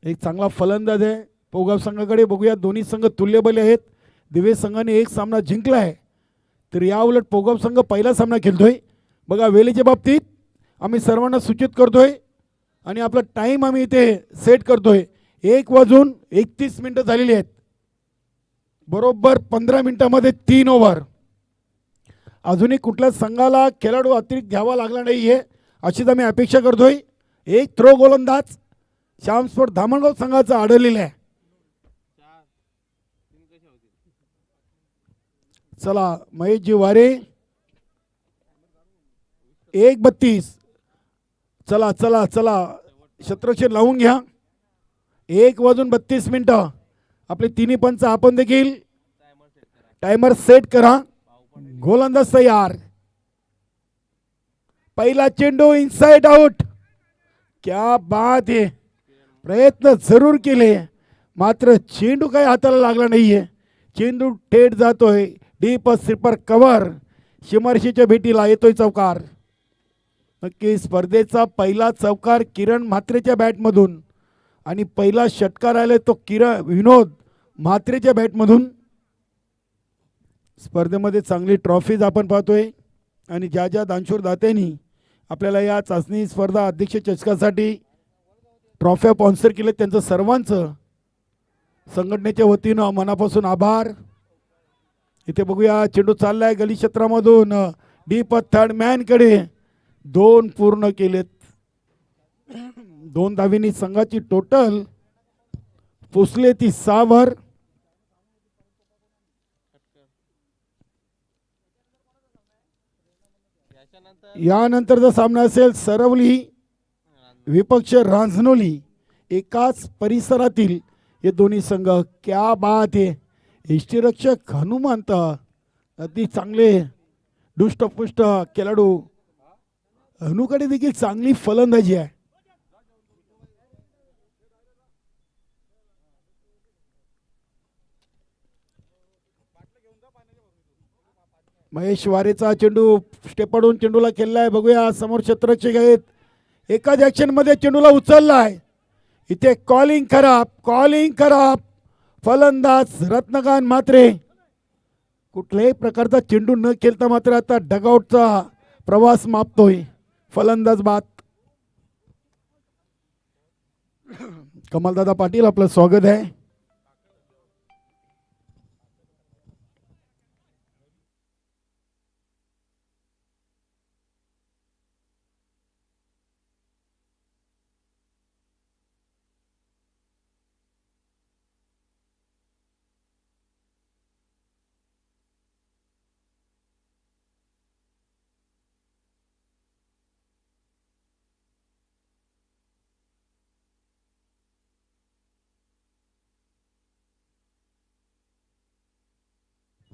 एक चांगला फलंदाज आहे पोगाव संघाकडे. बघूया दोन्ही संघ तुल्यबल आहेत. दिवे संघाने एक सामना जिंकला आहे तर या उलट पोगाव संघ पहिला सामना खेळतोय. बघा वेळेच्या बाबतीत आम्ही सर्वांना सूचित करतोय आणि आपला टाईम आम्ही इथे सेट करतोय. 1:31 झालेली आहेत. बरोबर 15 मिनिटामध्ये 3 ओव्हर. अजूनही कुठल्या संघाला खेळाडू अतिरिक्त घ्यावा लागला नाही आहे अशीच आम्ही अपेक्षा करतोय. एक थ्रो गोलंदाज श्याम स्पोर्ट धामणगाव संघाचा आढळलेला आहे. चला महेशजी वारे 1:32. चला चला चला शत्रक्षेप लावून घ्या. 1:32 आपले तिन्ही पंच आपण देखील टायमर सेट करा. गोलंदाज तयार. पहिला चेंडू इनसाइड आउट. क्या बात आहे. प्रयत्न जरूर केले मात्र चेंडू काही हाताला लागला नाहीये. चेंडू थेट जातोय डीप स्लीपर कव्हर. शिमर्शीच्या भेटीला येतोय चौकार. नक्की स्पर्धेचा पहिला चौकार किरण म्हात्रेच्या बॅटमधून आणि पहिला षटकार आलाय तो विनोद म्हात्रेच्या बॅटमधून. स्पर्धेमध्ये चांगली ट्रॉफीज आपण पाहतोय आणि ज्या ज्या दानशूर दात्यांनी आपल्याला या चाचणी स्पर्धा अध्यक्ष चषकासाठी ट्रॉफ्या स्पॉन्सर केले त्यांचं सर्वांचं संघटनेच्या वतीनं मनापासून आभार. इथे बघूया चेंडू चाललाय गली क्षेत्रामधून डीप थर्ड मॅन कडे. 2 पूर्ण केलेत. 2 धावींनी संघाची टोटल पोचले ती 6 वर. यानंतरचा सामना असेल सरवली विपक्ष रांजनोली. एकाच परिसरातील हे दोन्ही संघ. क्या बात आहे. यष्टीरक्षक हनुमंत अगदी चांगले दुष्टपुष्ट खेळाडू. हनुकडे देखील चांगली फलंदाजी आहे. महेश वारेचा चेंडू स्टेपडून चेंडूला खेळलाय. बघूया समोर शत्रक्षक आहेत. एकाच ऍक्शन मध्ये चेंडूला उचललाय. इथे कॉलिंग खराब. फलंदाज रत्नकांत म्हात्रे कुठल्याही प्रकारचा चेंडू न खेळता मात्र आता डगआउटचा प्रवास मापतोय. फलंदाज बाद. कमलदादा पाटील आपलं स्वागत आहे.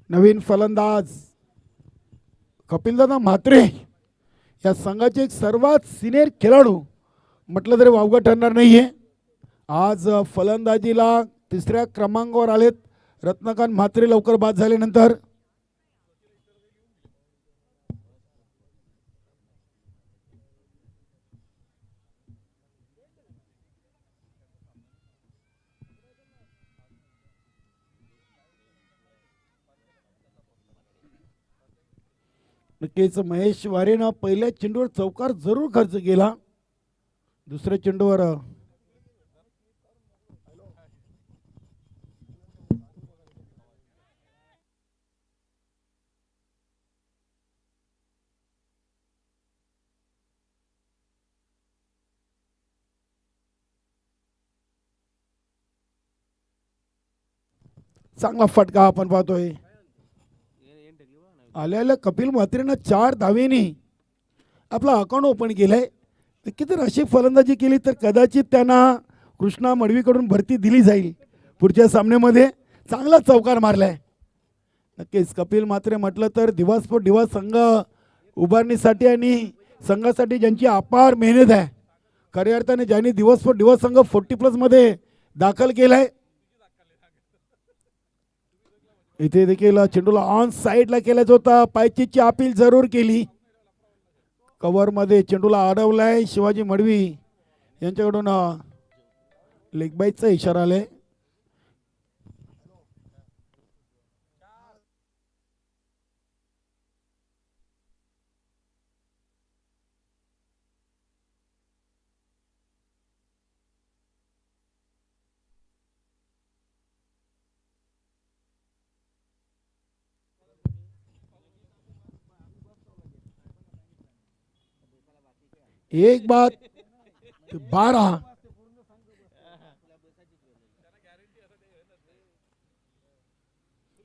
नवीन फलंदाज कपिलदादा म्हात्रे या संघाचे एक सर्वात सिनियर खेळाडू म्हटलं तरी वावगं ठरणार नाहीये. आज फलंदाजीला 3ऱ्या क्रमांकावर आलेत रत्नकांत म्हात्रे लवकर बाद झाल्यानंतर. नक्कीच महेश वारेनं पहिल्या चेंडूवर चौकार जरूर खर्च केला. दुसऱ्या चेंडूवर चांगला फटका आपण पाहतोय. आलेल्या कपिल म्हात्रेनं 4 धावेनी आपला अकाउंट ओपन केलंय. किती अशी फलंदाजी केली तर कदाचित त्यांना कृष्णा मडवीकडून भरती दिली जाईल पुढच्या सामन्यामध्ये. चांगला चौकार मारलाय. नक्कीच कपिल म्हात्रे म्हटलं तर दिवसभर दिवस संघ उभारणीसाठी आणि संघासाठी ज्यांची अपार मेहनत आहे. खऱ्या अर्थाने ज्यांनी दिवसभर दिवस संघ 40+ मध्ये दाखल केलाय. इथे देखील चेंडूला ऑन साईडला केल्याच होता. पायचीची अपील जरूर केली. कव्हर मध्ये चेंडूला अडवलाय शिवाजी मडवी यांच्याकडून लेग बाईचा इशारा आलाय. एक बाद 12.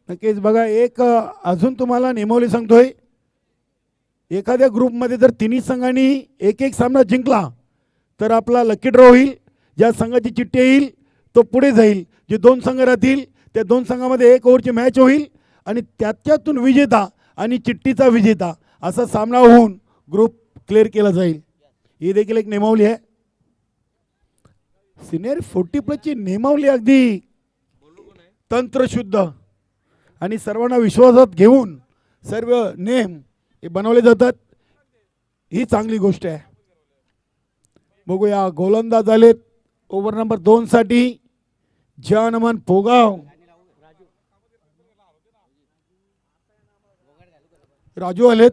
नक्कीच बघा, एक अजून तुम्हाला नियमावली सांगतोय. एखाद्या ग्रुपमध्ये जर तिन्ही संघांनी एक एक सामना जिंकला तर आपला लकी ड्रॉ होईल. ज्या संघाची चिठ्ठी येईल तो पुढे जाईल. जे दोन संघ राहतील त्या दोन संघामध्ये 1 ओव्हरची मॅच होईल आणि त्याच्यातून विजेता आणि चिठ्ठीचा विजेता असा सामना होऊन ग्रुप क्लिअर केला जाईल. ही देखील एक नियमावली आहे. सिनियर 40+ नियमावली अगदी तंत्रशुद्ध आणि सर्वांना विश्वासात घेऊन सर्व नियम हे बनवले जातात. ही चांगली गोष्ट आहे. बघूया गोलंदाज आलेत ओव्हर नंबर 2 साठी. जानमन पोगाव, राजू आलेत.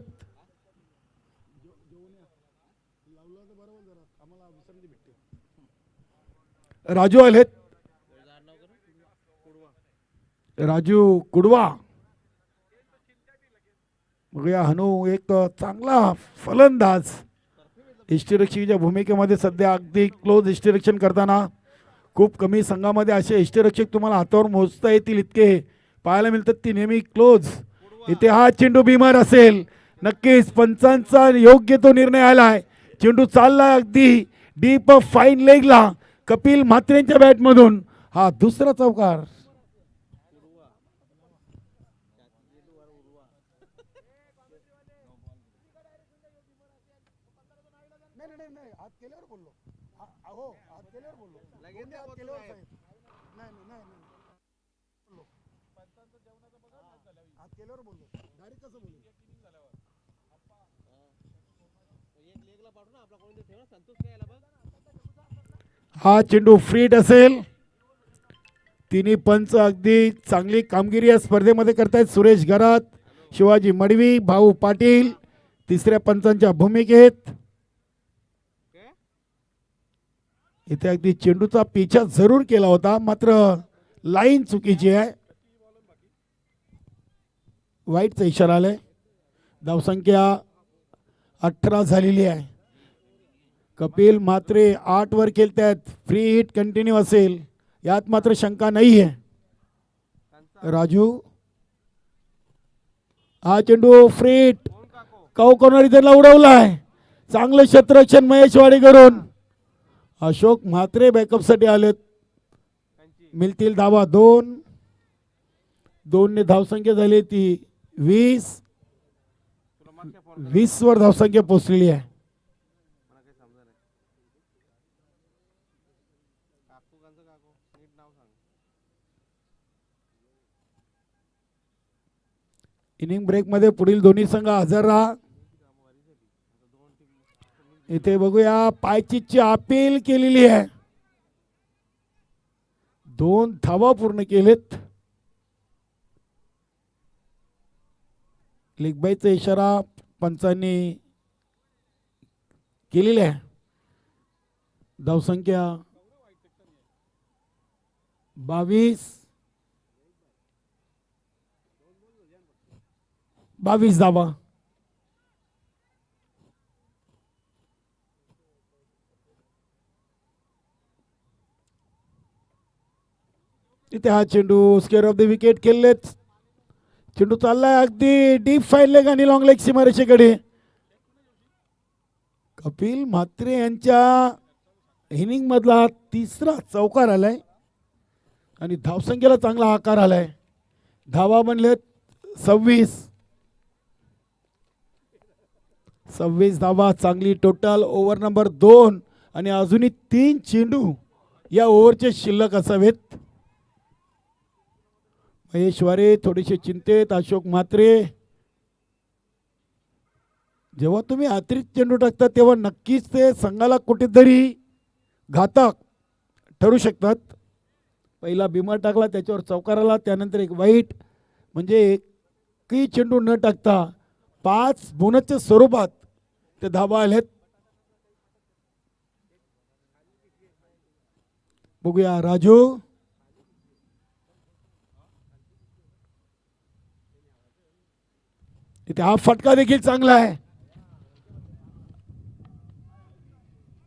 राजू आलेत. राजू कुडवा. बघूया हनु एक चांगला फलंदाज यष्टीरक्षकाच्या भूमिकेमध्ये सध्या अगदी क्लोज यष्टीरक्षण करताना. खूप कमी संघामध्ये असे यष्टीरक्षक तुम्हाला हातावर मोजता येतील इतके पाहायला मिळतात. ती नेहमी क्लोज. इथे हा चेंडू बिमार असेल. नक्कीच पंचांचा योग्य तो निर्णय आलाय. चेंडू चालला अगदी डीप फाईन लेगला. कपिल म्हात्रेंच्या बॅटमधून हा दुसरा चौकार. हा चेंडू फ्रीट असेल. तिन्ही पंच अगदी चांगली कामगिरी या स्पर्धेमध्ये करतायत. सुरेश गरात, शिवाजी मडवी, भाऊ पाटील तिसऱ्या पंचांच्या भूमिकेत. इथे अगदी चेंडूचा पिछा जरूर केला होता मात्र लाईन चुकीची आहे. वाईटचा इशारा आलाय. धावसंख्या 18 झालेली आहे. कपिल म्हात्रे 8 वर खेळतात. फ्री हिट कंटिन्यू असेल यात मात्र शंका नाही आहे. राजू, हा चेंडू फ्रीट कॉर्नर इथला उडवलाय. चांगलं क्षेत्ररक्षण महेश वाडेकरून. अशोक म्हात्रे बॅकअप साठी आलेत. मिळतील धावा 2. 2 ने धावसंख्या झाली ती 20. 20 वर धावसंख्या पोहोचलेली आहे. इनिंग ब्रेक मध्ये पुढील दोन्ही संघ हजर राहा. इथे बघूया पायचीची अपील केलेली आहे. 2 धावा पूर्ण केलेत. लेग बायचा इशारा पंचांनी केलेला आहे. धावसंख्या 22 धावा. इथे हा चेंडू स्क्वेअर ऑफ द विकेट खेळलेत. चेंडू चाललाय अगदी डीप फाईन लेग आणि लॉंग लेग सीमारेषेकडे. कपिल म्हात्रे यांच्या इनिंग मधला तिसरा चौकार आलाय आणि धावसंख्येला चांगला आकार आलाय. धावा बनलेत 26 धावा. चांगली टोटल. ओव्हर नंबर 2 आणि अजूनही 3 चेंडू या ओव्हरचे शिल्लक असावेत. महेश वारे थोडेसे चिंतेत. अशोक म्हात्रे, जेव्हा तुम्ही अतिरिक्त चेंडू टाकता तेव्हा नक्कीच ते संघाला कुठेतरी घातक ठरू शकतात. पहिला बिमर टाकला, त्याच्यावर चौकार आला, त्यानंतर एक वाईट, म्हणजे एकही चेंडू न टाकता 5 बोनसच्या स्वरूपात ते धाबा आलेत. बघूया राजू, इथे हा फटका देखील चांगला आहे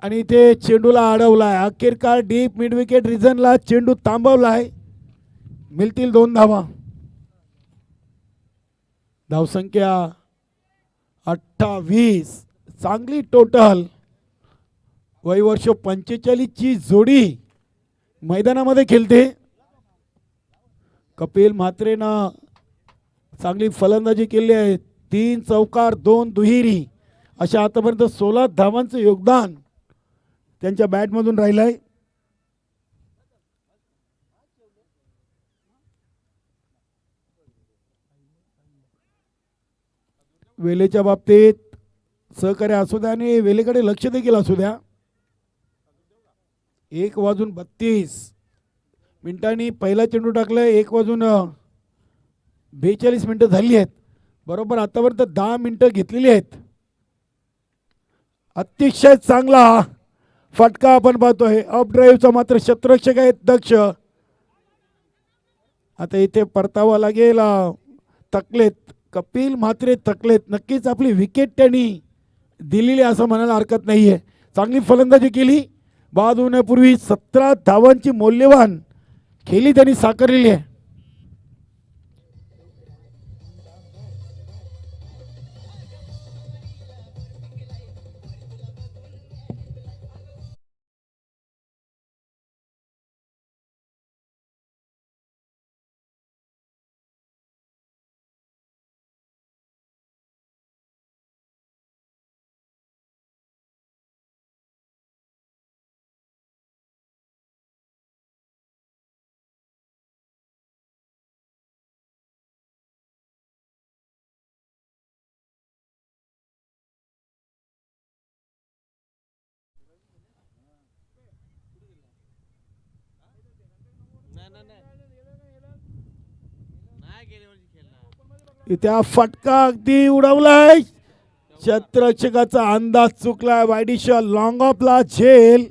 आणि इथे चेंडूला अडवलाय. अखेरकार डीप मिड विकेट रिजनला चेंडू थांबवलाय. मिळतील 2 धावा. धावसंख्या 28. चांगली टोटल. वयवर्ष 45 ची जोडी मैदानामध्ये खेळते. कपिल म्हात्रेनं चांगली फलंदाजी केली आहे. 3 चौकार 2 दुहेरी अशा आतापर्यंत 16 धावांचं योगदान त्यांच्या बॅटमधून राहिलंय. वेलेच्या बाबतीत सहकार्य असू द्या आणि वेलेकडे लक्ष देखील असू द्या. 1:32 मिनिटांनी पहिला चेंडू टाकलाय. 1:42 मिनिटं झाली आहेत. बरोबर आतापर्यंत 10 मिनिटं घेतलेली आहेत. अतिशय चांगला फटका आपण पाहतोय. अप ड्राईव्हचा मात्र क्षेत्ररक्षक आहेत दक्ष. आता इथे परतावा लागेल. तकलेत कपिल म्हात्रे तकलेत. नक्कीच आपली विकेट त्यांनी दिलेली असं म्हणायला हरकत नाहीये. चांगली फलंदाजी केली. बाद होण्यापूर्वी 17 धावांची मौल्यवान खेळी त्यांनी साकारलेली आहे. इथे फटका अगदी उडवलाय. क्षेत्ररक्षकाचा अंदाज चुकलाय. वाईडिशा लॉंग ऑफला झेल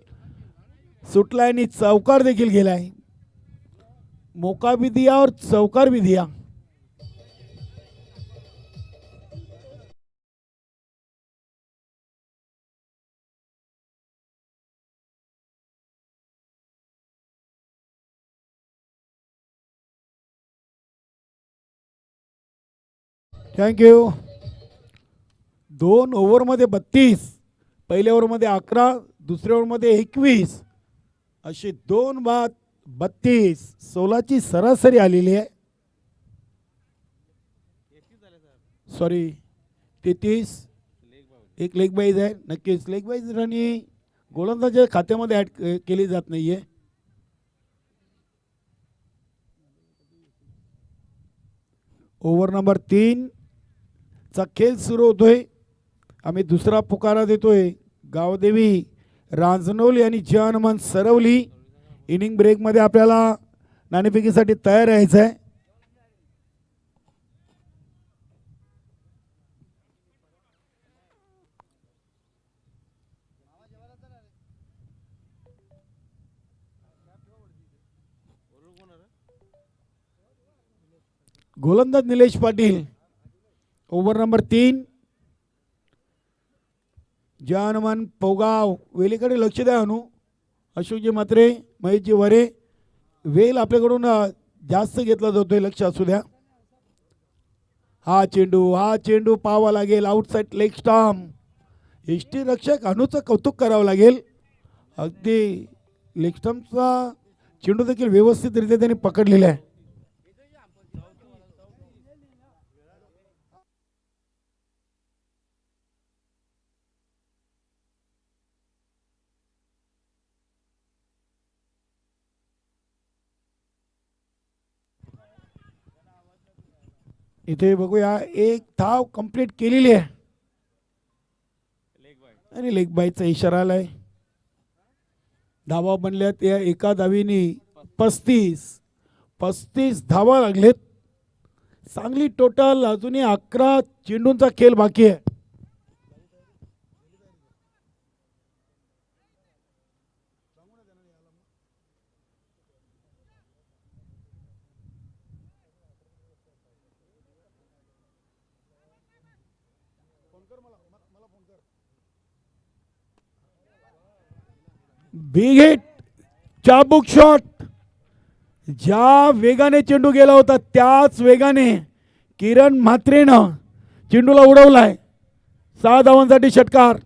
सुटलाय आणि चौकार देखील गेलाय. मौका भी दिया और चौकार भी दिया. थँक्यू. 2 ओव्हरमध्ये 32, पहिल्या ओव्हरमध्ये 11, दुसऱ्या ओव्हरमध्ये 21 अशी 2 बाद 32 16ची सरासरी आलेली आहे. सॉरी 33. एक लेग बाईज आहे. नक्कीच लेग बाईज आणि गोलंदाजाच्या खात्यामध्ये ऍड केली जात नाहीये. ओव्हर नंबर 3 चा खेळ सुरू होतोय. आम्ही दुसरा पुकारा देतोय. गावदेवी रांजनोली आणि हनुमान सरवली. इनिंग ब्रेकमध्ये आपल्याला नाणेफेकीसाठी तयार राहायचं आहे. गोलंदाज निलेश पाटील. Over number 3. हनुमान पौगाव. वेलीकडे लक्ष द्या. अशोकजी म्हात्रे, महेशजी वरे. वेल आपल्याकडून जास्त घेतला जातोय. लक्ष असू द्या. हा चेंडू पाहावा लागेल. Outside leg stump. यष्टी रक्षक अनुचं कौतुक करावं लागेल. अगदी लेग स्टंपचा चेंडू देखील व्यवस्थितरित्या त्यांनी पकडलेला आहे. इथे बघूया. 1 धाव कंप्लीट केलेली आहे आणि लेग बाईचा इशारा आलाय. धावा बनल्यात या एका धावीने 35 धावा लागलेत. चांगली टोटल अजूनही 11 चेंडूंचा खेळ बाकी आहे. बिग हिट, चाबुक शॉट. ज्या वेगाने चेंडू गेला होता त्याच वेगाने किरण म्हात्रेनं चेंडूला उडवलाय. 6 धावांसाठी षटकार.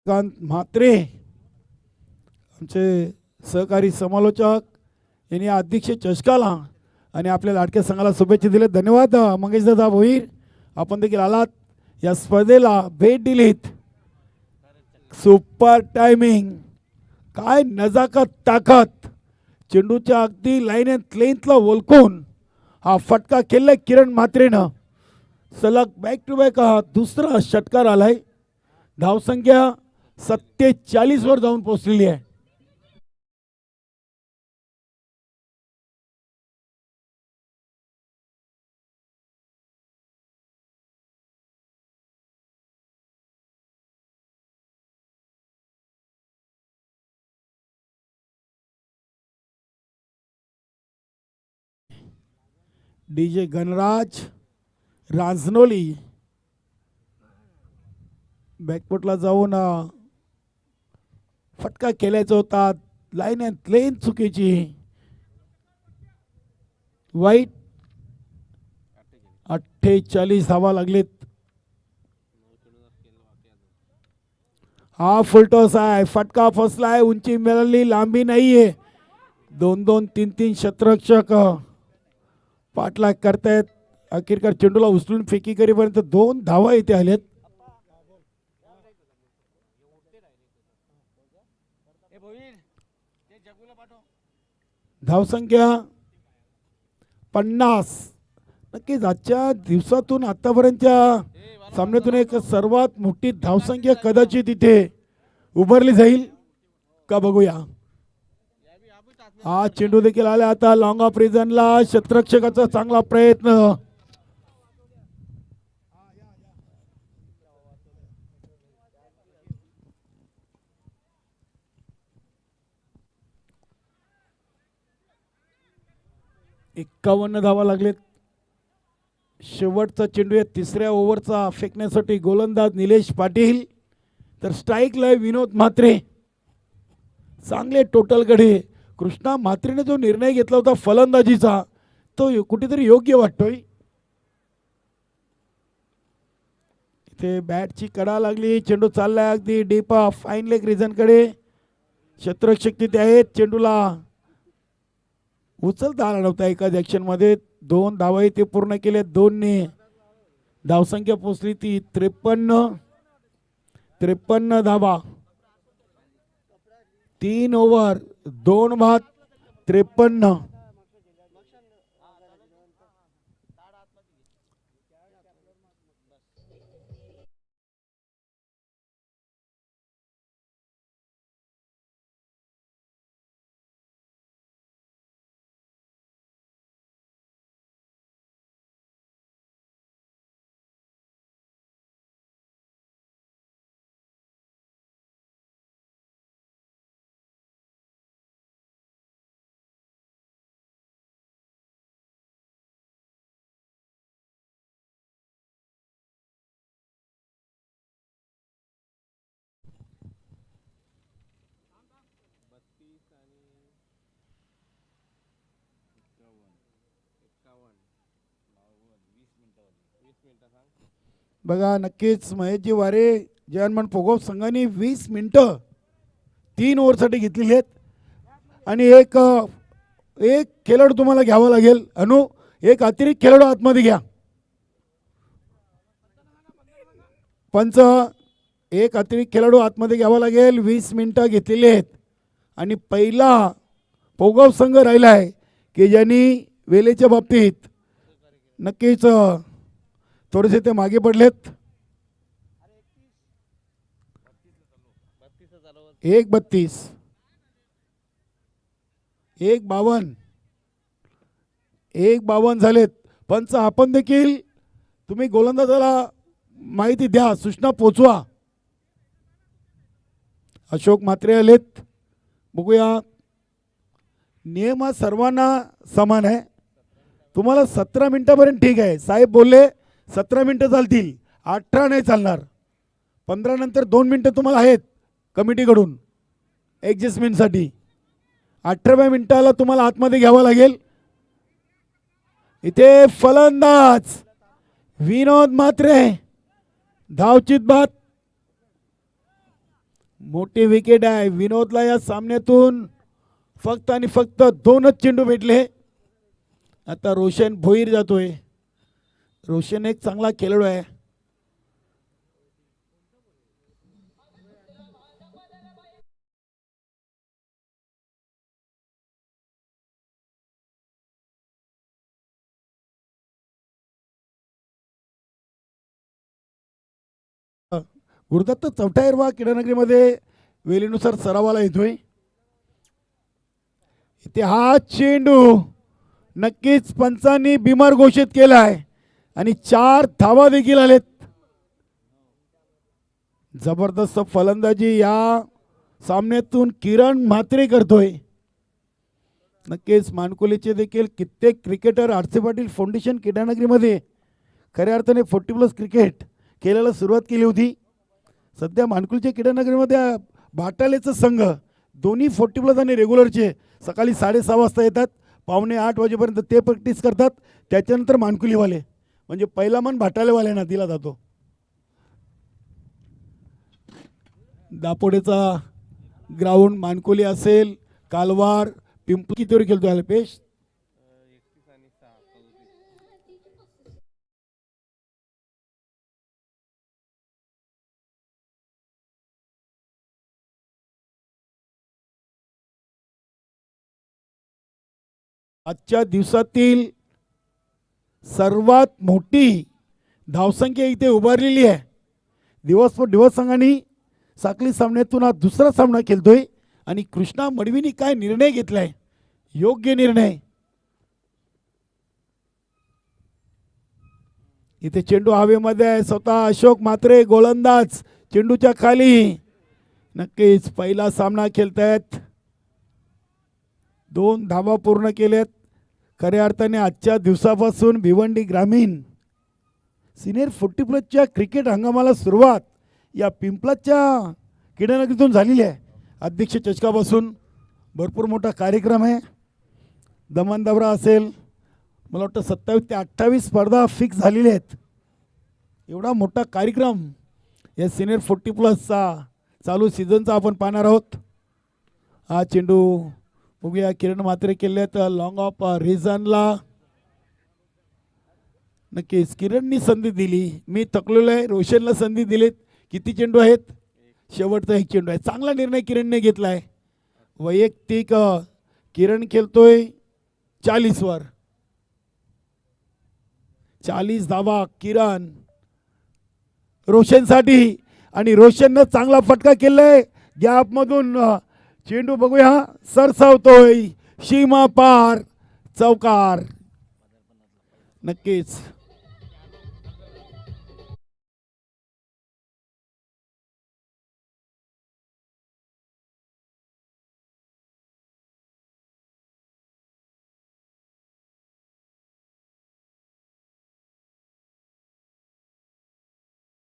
म्हात्रे आमचे सहकारी समालोचक यांनी अध्यक्ष चषकाला आणि आपल्या लाडक्या संघाला शुभेच्छा दिल्या. धन्यवाद मंगेश दादा भोईर, आपण देखील आलात या स्पर्धेला भेट दिलीत. सुपर टायमिंग, काय नजाकत ताकद. चेंडूच्या अगदी लाईन अँड लेंथला ओळखून हा फटका केलाय किरण म्हात्रेनं. सलग बॅक टू बॅक दुसरा षटकार आलाय. धावसंख्या 47 वर जाऊन पोहोचलेली आहे. डीजे गणराज रांजनोली बॅकफुटला जाऊन फटका केल्याचा होता. लाईन अँड लेन चुकीची. वाईट. 48 धावा लागलेत. हा फुलटॉस आहे. फटका फसलाय. उंची मिळाली, लांबी नाहीये. 2-2 3-3 क्षेत्ररक्षक पाठलाग करतायत. अखेरकार चेंडूला उचलून फेकी करीपर्यंत 2 धावा इथे आल्यात. धावसंख्या 50. नक्कीच आजच्या दिवसातून आतापर्यंतच्या सामन्यातून एक सर्वात मोठी धावसंख्या कदाचित इथे उभारली जाईल का बघूया. हा चेंडू देखील आला आता लॉंग ऑफ रिजनला. क्षेत्ररक्षकाचा चांगला प्रयत्न. एक्कावन्न धावा लागलेत. शेवटचा चेंडू या तिसऱ्या ओव्हरचा फेकण्यासाठी गोलंदाज निलेश पाटील. तर स्ट्राईकला विनोद म्हात्रे. चांगले टोटल गडे. कृष्णा म्हात्रेने जो निर्णय घेतला होता फलंदाजीचा तो कुठेतरी योग्य वाटतोय. इथे बॅटची कडा लागली. चेंडू चाललाय अगदी डीप फाईन लेग रिजन कडे. क्षेत्ररक्षक तिथे आहेत. चेंडूला उचलता आला नव्हता एकाच ऍक्शन मध्ये. 2 धावा ते पूर्ण केले. 2 ने धावसंख्या पोहोचली ती 53 धावा. 3 ओव्हर 2 बाद 53. बघा नक्कीच महेशजी वारे जयनमन पोगोफ संघाने 20 मिनिटं 3 ओव्हरसाठी घेतलेली आहेत. आणि एक खेळाडू तुम्हाला घ्यावा लागेल. अनु, एक अतिरिक्त खेळाडू आतमध्ये घ्या. पंच, एक अतिरिक्त खेळाडू आतमध्ये घ्यावा लागेल. 20 मिनिटं घेतलेली आहेत आणि पहिला पोगाव संघ राहिला आहे की ज्यांनी वेळेच्या बाबतीत नक्कीच थोडेसे ते मागे पडलेत. 1:32, 1:52 झालेत. पंच, आपण देखील तुम्ही गोलंदाजाला माहिती द्या, सूचना पोचवा. अशोक म्हात्रे आलेत. बघूया, नियम हा सर्वांना समान आहे. तुम्हाला 17 मिनिटापर्यंत ठीक आहे. साहेब बोलले 17 मिनिटं चालतील, 18 नाही चालणार. 15 नंतर 2 मिनिटं तुम्हाला आहेत कमिटीकडून ॲडजस्टमेंटसाठी. 18व्या मिनिटाला तुम्हाला आतमध्ये घ्यावं लागेल. इथे फलंदाज विनोद म्हात्रे, धावचित बाद. मोठी विकेट आहे. विनोदला या सामन्यातून फक्त आणि फक्त 2च चेंडू भेटले. आता रोशन भोईर जातोय. रोशन एक चांगला खेळाडू आहे. गुरुदत्त चौटायरवा क्रीडानगरीमध्ये वेळेनुसार सरावाला येतोय. इथे हा चेंडू नक्कीच पंचांनी बिमार घोषित केला आहे आणि 4 धावा देखील आलेत. जबरदस्त फलंदाजी या सामन्यातून किरण म्हात्रे करतोय. नक्कीच मानकोलीचे देखील कित्येक क्रिकेटर आरसी पाटील फाउंडेशन क्रीडानगरीमध्ये खऱ्या अर्थाने 40+ क्रिकेट खेळायला सुरुवात केली होती. सध्या मानकुलच्या क्रीडानगरीमध्ये भाटालेचं संघ दोन्ही 40+ आणि रेग्युलरचे सकाळी 6:30 वाजता येतात. 7:45 वाजेपर्यंत ते प्रॅक्टिस करतात. त्याच्यानंतर मानकुलीवाले म्हणजे पहिला मन भाटालेवाल्यांना दिला जातो. दापोडेचा ग्राउंड मानकुली असेल, कालवार, पिंपरी कितीवर खेळतो अल्पेश? आजच्या दिवसातील सर्वात मोठी धावसंख्या इथे उभारलेली आहे. दिवस संघाने साखळी सामन्यातून हा दुसरा सामना खेळतोय आणि कृष्णा मडवीनी काय निर्णय घेतलाय, योग्य निर्णय. इथे चेंडू हवेमध्ये आहे. स्वतः अशोक म्हात्रे गोलंदाज चेंडूच्या खाली. नक्कीच पहिला सामना खेळतायत. 2 धावा पूर्ण केल्यात. खऱ्या अर्थाने आजच्या दिवसापासून भिवंडी ग्रामीण सिनियर 40+ क्रिकेट हंगामाला सुरुवात या पिंपलाच्या क्रीडानगरीतून झालेली आहे. अध्यक्ष चषकापासून भरपूर मोठा कार्यक्रम आहे. दमनदबरा असेल, मला वाटतं 27 ते 28 स्पर्धा फिक्स झालेल्या आहेत. एवढा मोठा कार्यक्रम या सिनियर 40+चा चालू सीझनचा आपण पाहणार आहोत. हा चेंडू बघूया, किरण म्हात्रे केल्यात लॉंग ऑफ रिझनला. नक्कीच किरणनी संधी दिली. मी थकलेलो आहे. रोशनला संधी दिलीत. किती चेंडू आहेत? शेवटचा 1 चेंडू आहे. चांगला निर्णय किरणने घेतला आहे. वैयक्तिक किरण खेळतोय 40 वर. 40 धावा किरण रोशनसाठी आणि रोशननं चांगला फटका केलाय. गॅपमधून चेंडू बघूया सरसावतोय सीमा पार, चौकार. नक्कीच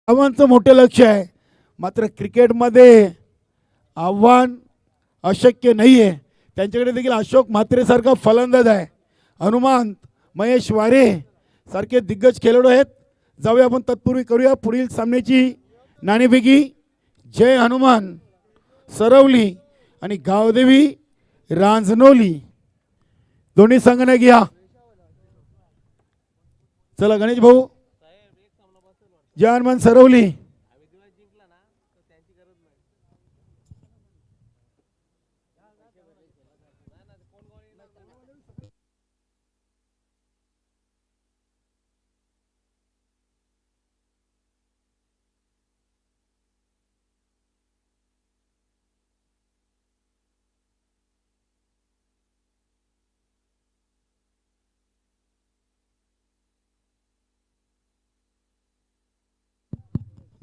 आव्हानाचं मोठं लक्ष आहे. मात्र क्रिकेटमध्ये आव्हान अशक्य नाही आहे. त्यांच्याकडे देखील अशोक म्हात्रेसारखा फलंदाज आहे. हनुमान, महेश वारे सारखे दिग्गज खेळाडू आहेत. जाऊया आपण तत्पूर्वी करूया पुढील सामन्याची नाणेफेकी. जय हनुमान सरवली आणि गावदेवी रांजनोली दोन्ही संघाने घ्या. चला गणेश भाऊ.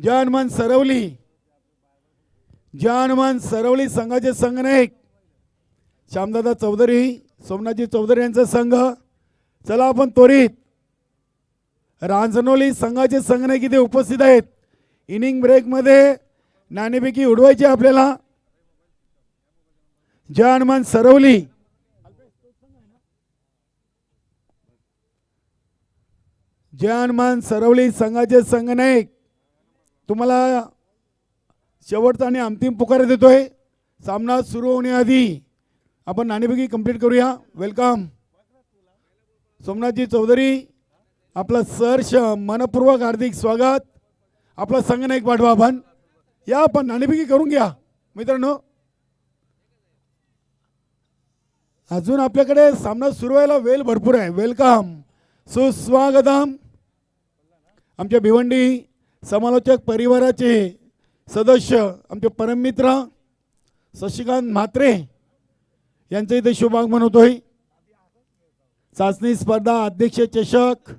जानमान सरवली जानमान सरवली संघाचे संघनायक श्यामदादा चौधरी सोमनाथजी चौधरी यांचा संघ. चला आपण त्वरित रांजनोली संघाचे संघनायक इथे उपस्थित आहेत. इनिंग ब्रेक मध्ये नाणेफेकी उडवायची आपल्याला. जानमान सरवली संघाचे संघनायक तुम्हाला शेवटचा आणि अंतिम पुकार देतोय. सामना सुरू होण्याआधी आपण नाणेफेकी कंप्लीट करूया. वेलकम सोमनाथजी चौधरी, आपलं सहर्ष मनपूर्वक हार्दिक स्वागत. आपला संघनायक पाठवा. आपण या, आपण नाणेफेकी करून घ्या मित्रांनो. अजून आपल्याकडे सामना सुरू व्हायला वेळ भरपूर आहे. वेलकम सुस्वागतम. आमच्या भिवंडी समालोचक परिवाराचे सदस्य आमचे परममित्र शशिकांत म्हात्रे यांचे इथे शुभागमन होतोय. चाचणी स्पर्धा अध्यक्ष चषक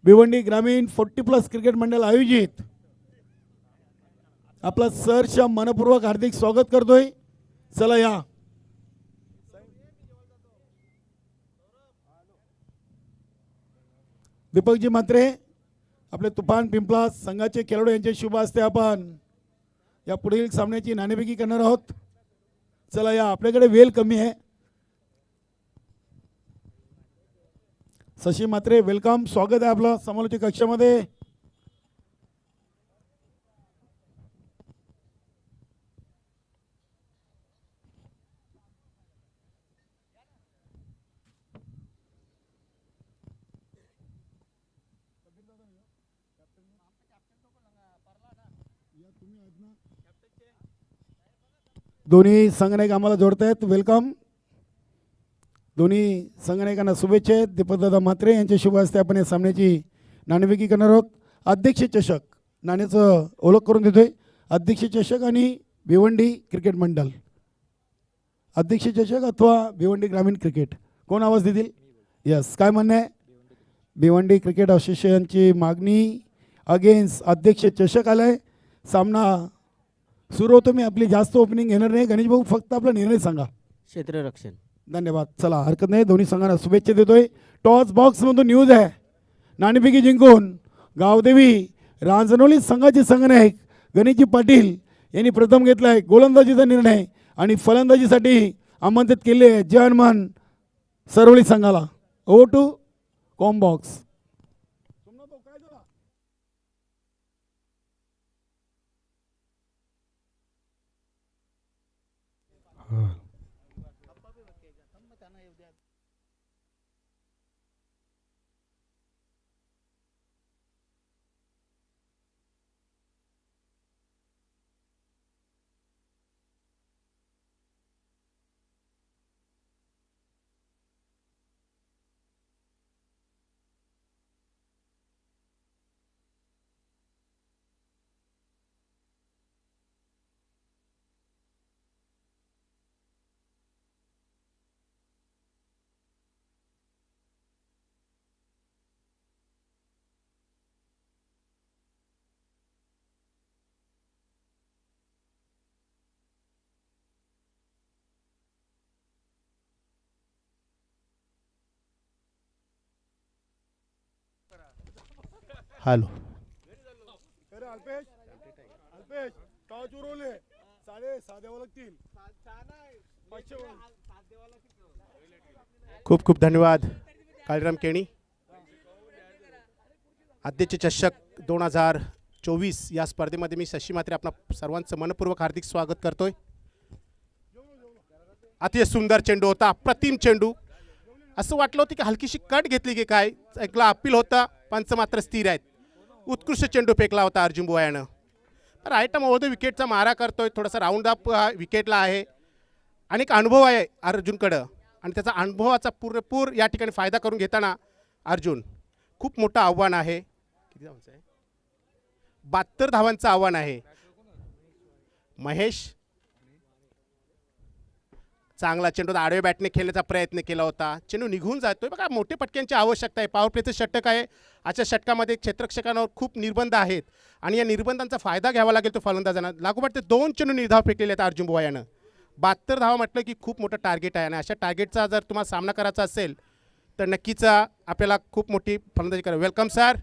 भिवंडी ग्रामीण 40+ क्रिकेट मंडळ आयोजित आपला सहर्ष मनपूर्वक हार्दिक स्वागत करतोय. चला या. दीपकजी म्हात्रे आपले तुफान पिंपळा संघाचे खेळाडू यांचे शुभ हस्ते आपण या पुढील सामन्याची नाणेफेकी करणार आहोत. चला या, आपल्याकडे वेळ कमी आहे. शशी म्हात्रे वेलकम, स्वागत आहे आपलं समालोचक कक्षामध्ये. दोन्ही संघनायक आम्हाला जोडतायत. वेलकम. दोन्ही संघनायकांना शुभेच्छा आहेत. दीपकदादा म्हात्रे यांच्या शुभ हस्ते आपण या सामन्याची नाणेफेकी करणार आहोत. अध्यक्ष चषक नाण्याचं ओळख करून देतोय. अध्यक्ष चषक आणि भिवंडी क्रिकेट मंडळ. अध्यक्ष चषक अथवा भिवंडी ग्रामीण क्रिकेट कोण आवाज देतील? यस, काय म्हणणं आहे? भिवंडी क्रिकेट असोसिएशनची मागणी अगेन्स्ट अध्यक्ष चषक आलाय. सामना सुरू होतो. मी आपली जास्त ओपनिंग घेणार नाही. गणेश भाऊ फक्त आपला निर्णय सांगा. क्षेत्ररक्षण. धन्यवाद. चला, हरकत नाही. दोन्ही संघांना शुभेच्छा देतोय. टॉस बॉक्समधून न्यूज आहे. नाणेफेकी जिंकून गावदेवी रांजनोली संघाचे संघनायक गणेशजी पाटील यांनी प्रथम घेतला आहे गोलंदाजीचा निर्णय आणि फलंदाजीसाठी आमंत्रित केले आहे जानमान सरवली संघाला. Over to com box. Hello. खूप खूप धन्यवाद काळीराम केणी. अध्यक्ष चषक 2024 या स्पर्धेमध्ये मी शशी म्हात्रे आपणा सर्वांचं मनपूर्वक हार्दिक स्वागत करतोय. अतिशय सुंदर चेंडू होता, अप्रतिम चेंडू. असं वाटलं होतं की हलकीशी कट घेतली की काय, ऐकला अपील होता, पंच मात्र स्थिर आहेत. उत्कृष्ट चेंडू फेकला होता अर्जुन बुवा यानं. तर आयटम ओव्हर विकेटचा मारा करतोय, थोडासा राऊंड अप विकेटला आहे आणि एक अनुभव आहे अर्जुनकडं आणि त्याचा अनुभवाचा पुरेपूर या ठिकाणी फायदा करून घेताना अर्जुन खूप मोठं आव्हान आहे. किती धावांचं आहे? 72 धावांचं आव्हान आहे. महेश चांगला चेंडू आडव्या बॅटने खेळण्याचा प्रयत्न केला होता, चेंडू निघून जातोय. बघा मोठे पटक्यांची आवश्यकता आहे, पॉवर प्लेचं षटक आहे. आजच्या षटकामध्ये क्षेत्ररक्षकांवर खूप निर्बंध आहेत आणि या निर्बंधांचा फायदा घ्यावा लागेल तो फलंदाजांना. लागोपाठ ते 2 चेंडू निर्धाव फेकलेले आहेत अर्जुन बुवा यानं. 72 धावा म्हटलं की खूप मोठं टार्गेट आहे आणि अशा टार्गेटचा जर तुम्हाला सामना करायचा असेल तर नक्कीच आपल्याला खूप मोठी फलंदाजी करावी. Welcome sir.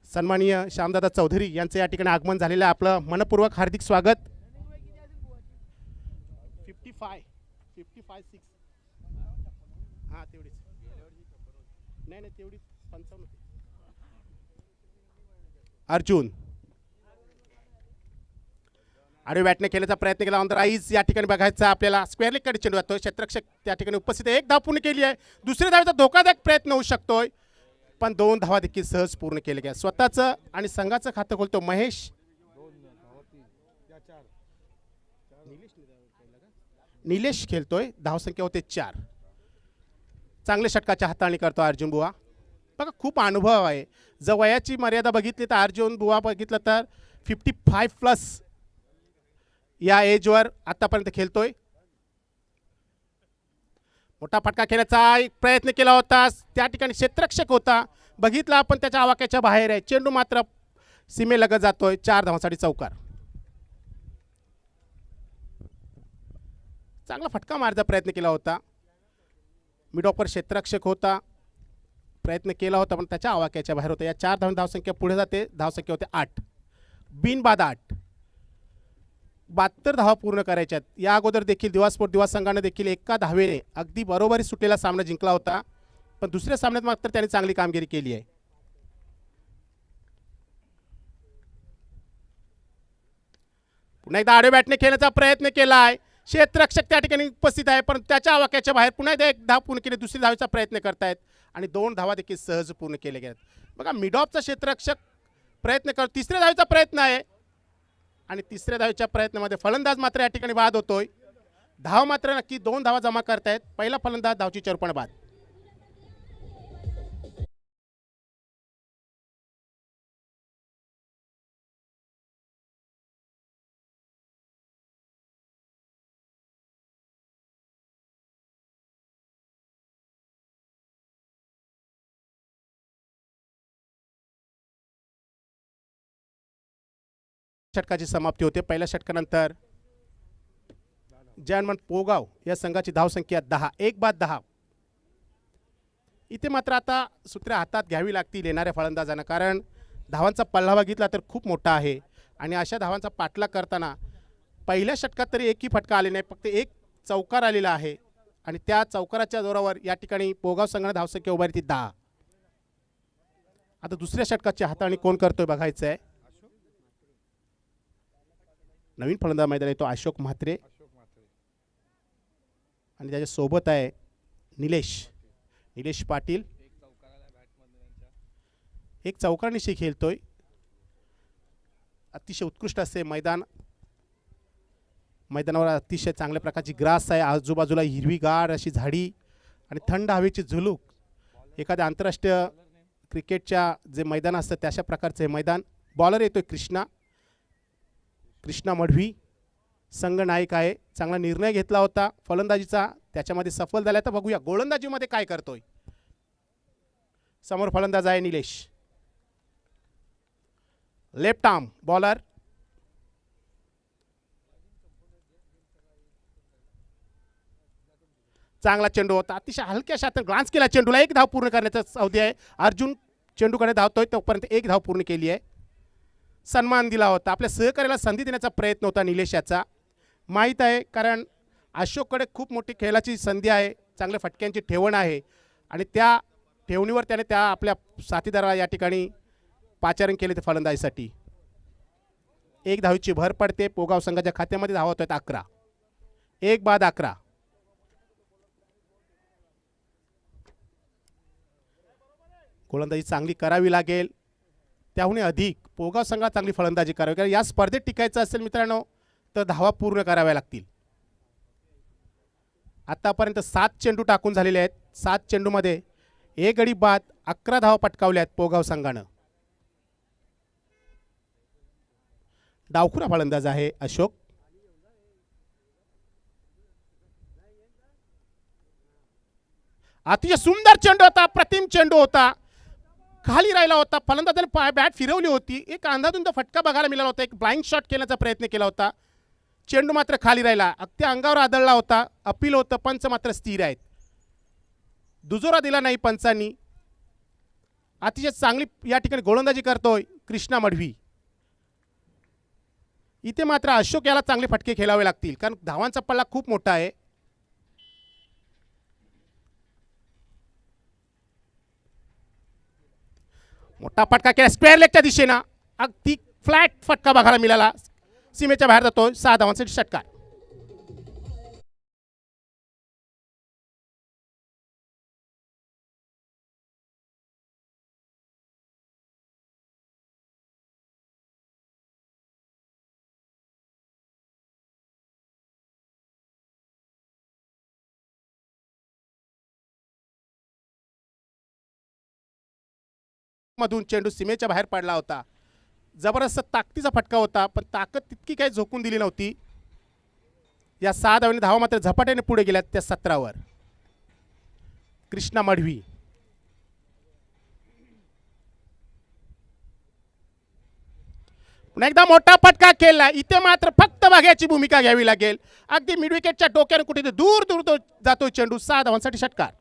सन्माननीय श्यामदादा चौधरी यांचं या ठिकाणी आगमन झालेलं आहे. आपलं मनपूर्वक हार्दिक स्वागत. 55 6 हां तेवढीच नाही तेवढीच 55. अर्जुन आडव्या बॅटने खेळण्याचा प्रयत्न केला, ऑन द राईज या ठिकाणी बघायचा आपल्याला. स्क्वेअर लेगकडे चेंडू जातोय, क्षेत्ररक्षक त्या ठिकाणी उपस्थित आहे. 1 धाव पूर्ण केली आहे. दुसऱ्या धावेचा धोकादायक प्रयत्न होऊ शकतोय पण 2 धावा देखील सहज पूर्ण केले गेल्या. स्वतःचं आणि संघाचं खातं खोलतो महेश. निलेश खेळतोय, धावसंख्या होते 4. चांगले षटकाच्या हाताळणी करतो अर्जुन बुवा. बघा खूप अनुभव आहे. जर वयाची मर्यादा बघितली तर अर्जुन बुवा बघितलं तर 55+ या एजवर आतापर्यंत खेळतोय. मोठा फटका खेळण्याचा एक प्रयत्न केला होता, त्या ठिकाणी क्षेत्ररक्षक होता, बघितला आपण त्याच्या आवाक्याच्या बाहेर आहे. चेंडू मात्र सीमेलगत जातोय. 4 धावांसाठी चौकार. चांगला फटका मारण्याचा प्रयत्न केला होता, मिड ऑफर क्षेत्ररक्षक होता, प्रयत्न केला होता पण त्याच्या आवाक्याच्या बाहेर होता. या 4 धावसंख्या पुढे जाते, धावसंख्या होते 8, बिनबाद 8. 72 धावा पूर्ण करायच्यात. या अगोदर देखील दिवास्पोर्ट दिवा संघाने देखील एका धावेने अगदी बरोबरी सुटलेला सामना जिंकला होता पण दुसऱ्या सामन्यात मात्र त्याने चांगली कामगिरी केली आहे. पुन्हा एकदा आडव्या बॅटने खेळण्याचा प्रयत्न केला आहे. क्षेत्ररक्षक त्या ठिकाणी उपस्थित आहे पण त्याच्या आवाक्याच्या बाहेर. पुन्हा एकदा 1 धाव पूर्ण केली, दुसरी धावेचा प्रयत्न करतायत आणि 2 धावा देखील सहज पूर्ण केले गेलेत. बघा मिड ऑफचा क्षेत्ररक्षक प्रयत्न कर, तिसऱ्या धावेचा प्रयत्न आहे आणि तिसऱ्या धावेच्या प्रयत्नामध्ये फलंदाज मात्र या ठिकाणी बाद होतोय. धाव मात्र नक्की 2 धावा जमा करतायत. पहिला फलंदाज धावची चरपण बाद. षटकाची समाप्ती होते. पहिल्या षटकानंतर जयमन पोगाव या संघाची धावसंख्या 10, 1 बाद 10. इथे मात्र आता सूत्रे हातात घ्यावी लागतील येणाऱ्या फलंदाजांना, कारण धावांचा पल्ला बघितला तर खूप मोठा आहे आणि अशा धावांचा पाठलाग करताना पहिल्या षटकात तरी एकही फटका आले नाही, फक्त 1 चौकार आलेला आहे आणि त्या चौकाराच्या जोरावर या ठिकाणी पोगाव संघाने धावसंख्या उभारली ती 10. आता दुसऱ्या षटकाची हाताळणी कोण करतोय बघायचं आहे. नवीन फलंदाज मैदान येतो अशोक म्हात्रे आणि त्याच्या सोबत आहे निलेश पाटील. एक चौकारनिशी खेळतोय. अतिशय उत्कृष्ट असे मैदानावर अतिशय चांगल्या प्रकारची ग्रास आहे, आजूबाजूला हिरवीगार अशी झाडी आणि थंड हवेची झुळूक. एखाद्या आंतरराष्ट्रीय क्रिकेटच्या जे मैदान असतं त्याशा प्रकारचे मैदान. बॉलर येतोय कृष्णा मढवी, संघ नायक आहे. चांगला निर्णय घेतला होता फलंदाजीचा, त्याच्यामध्ये सफल झाला. तर बघूया गोलंदाजीमध्ये काय करतोय. समोर फलंदाज आहे निलेश, लेफ्ट आर्म बॉलर. चांगला चेंडू होता, अतिशय हलक्याशा ग्लान्स केला चेंडूला. 1 धाव पूर्ण करण्याचा अवधी आहे. अर्जुन चेंडूकडे धावतोय तोपर्यंत 1 धाव पूर्ण केली आहे. सन्मान दिला होता, आपल्या सहकार्याला संधी देण्याचा प्रयत्न होता निलेश याचा. माहीत आहे कारण अशोककडे खूप मोठी खेळाची संधी आहे, चांगल्या फटक्यांची ठेवण आहे आणि त्या ठेवणीवर त्याने त्या आपल्या साथीदाराला या ठिकाणी पाचारण केले ते फलंदाजीसाठी. एक धावेची भर पडते. पोगाव संघाच्या खात्यामध्ये धावा होत आहेत 11. 1 बाद 11. गोलंदाजी चांगली करावी लागेल. त्याहून अधिक पोगाव संघात चांगली फलंदाजी करावी, कारण या स्पर्धेत टिकायचं असेल मित्रांनो तर धावा पूर्ण कराव्या लागतील. आतापर्यंत 7 चेंडू टाकून झालेले आहेत. 7 चेंडूमध्ये 1 गडी बाद 11 धावा पटकावल्या आहेत पोगाव संघानं. डावखुरा फलंदाज आहे अशोक. अतिशय सुंदर चेंडू होता, प्रतिम चेंडू होता, खाली राहिला होता. फलंदाजाने बॅट फिरवली होती. एक अंधाधुंद फटका बघायला मिळाला होता. एक ब्लाइंड शॉट खेळण्याचा प्रयत्न केला होता. चेंडू मात्र खाली राहिला, अगदी अंगावर आदळला होता. अपील होतं, पंच मात्र स्थिर आहेत. दुजोरा दिला नाही पंचांनी. अतिशय चांगली या ठिकाणी गोलंदाजी करतोय कृष्णा मढवी. इथे मात्र अशोक याला चांगले फटके खेळावे लागतील, कारण धावांचा पल्ला खूप मोठा आहे. मोठा फटका केला स्क्वेअर लेगच्या दिशेनं, अगदी फ्लॅट फटका बघायला मिळाला. सीमेच्या बाहेर जातोय. 6 धावांसाठी षटकार. मधून चेंडू सीमेच्या बाहेर पडला होता. जबरदस्त ताकदीचा फटका होता, पण ताकद तितकी काही झोकून दिली नव्हती. या 6 धावांनी धावा मात्र झपाट्याने पुढे गेल्यात त्या 17 वर. कृष्णा मढवी पुन्हा एकदा मोठा फटका खेळला. इथे मात्र फक्त भाग्याची भूमिका घ्यावी लागेल. अगदी मिड विकेटच्या डोक्याने कुठे दूर दूर जातोय चेंडू. 6 धावांसाठी षटकार.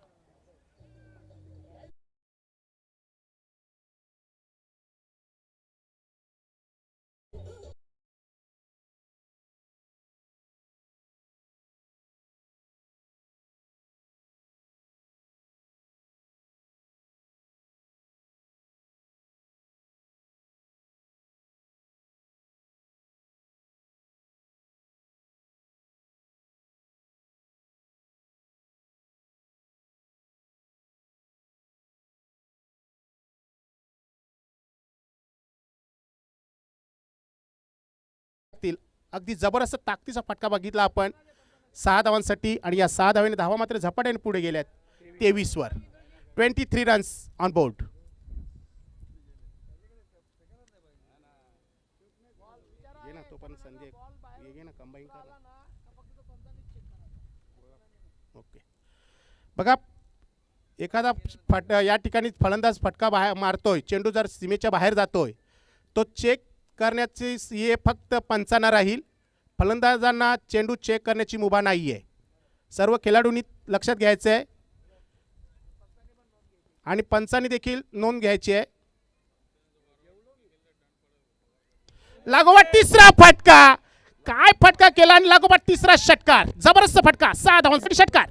अगदी जबरदस्त ताकदीचा फटका बघितला आपण 6 धावांसाठी, आणि या 6 धावांनी धावा मात्र झपाट्याने पुढे गेल्यात 23 वर. 23 रन्स ऑन बोर्ड. ओके, बघा एखादा या ठिकाणी फलंदाज फटका बाहेर मारतोय, चेंडू जर सीमेच्या बाहेर जातोय, तो चेक करण्याची हे फक्त पंचांना राहील. फलंदाजांना चेंडू चेक करण्याची मुभा नाही आहे. सर्व खेळाडूंनी लक्षात घ्यायचं आहे आणि पंचांनी देखील नोंद घ्यायची आहे. लागोपाठ तिसरा फटका, काय फटका केला, आणि लागोपाठ तिसरा षटकार. जबरदस्त फटका. 6 धावांसाठी षटकार.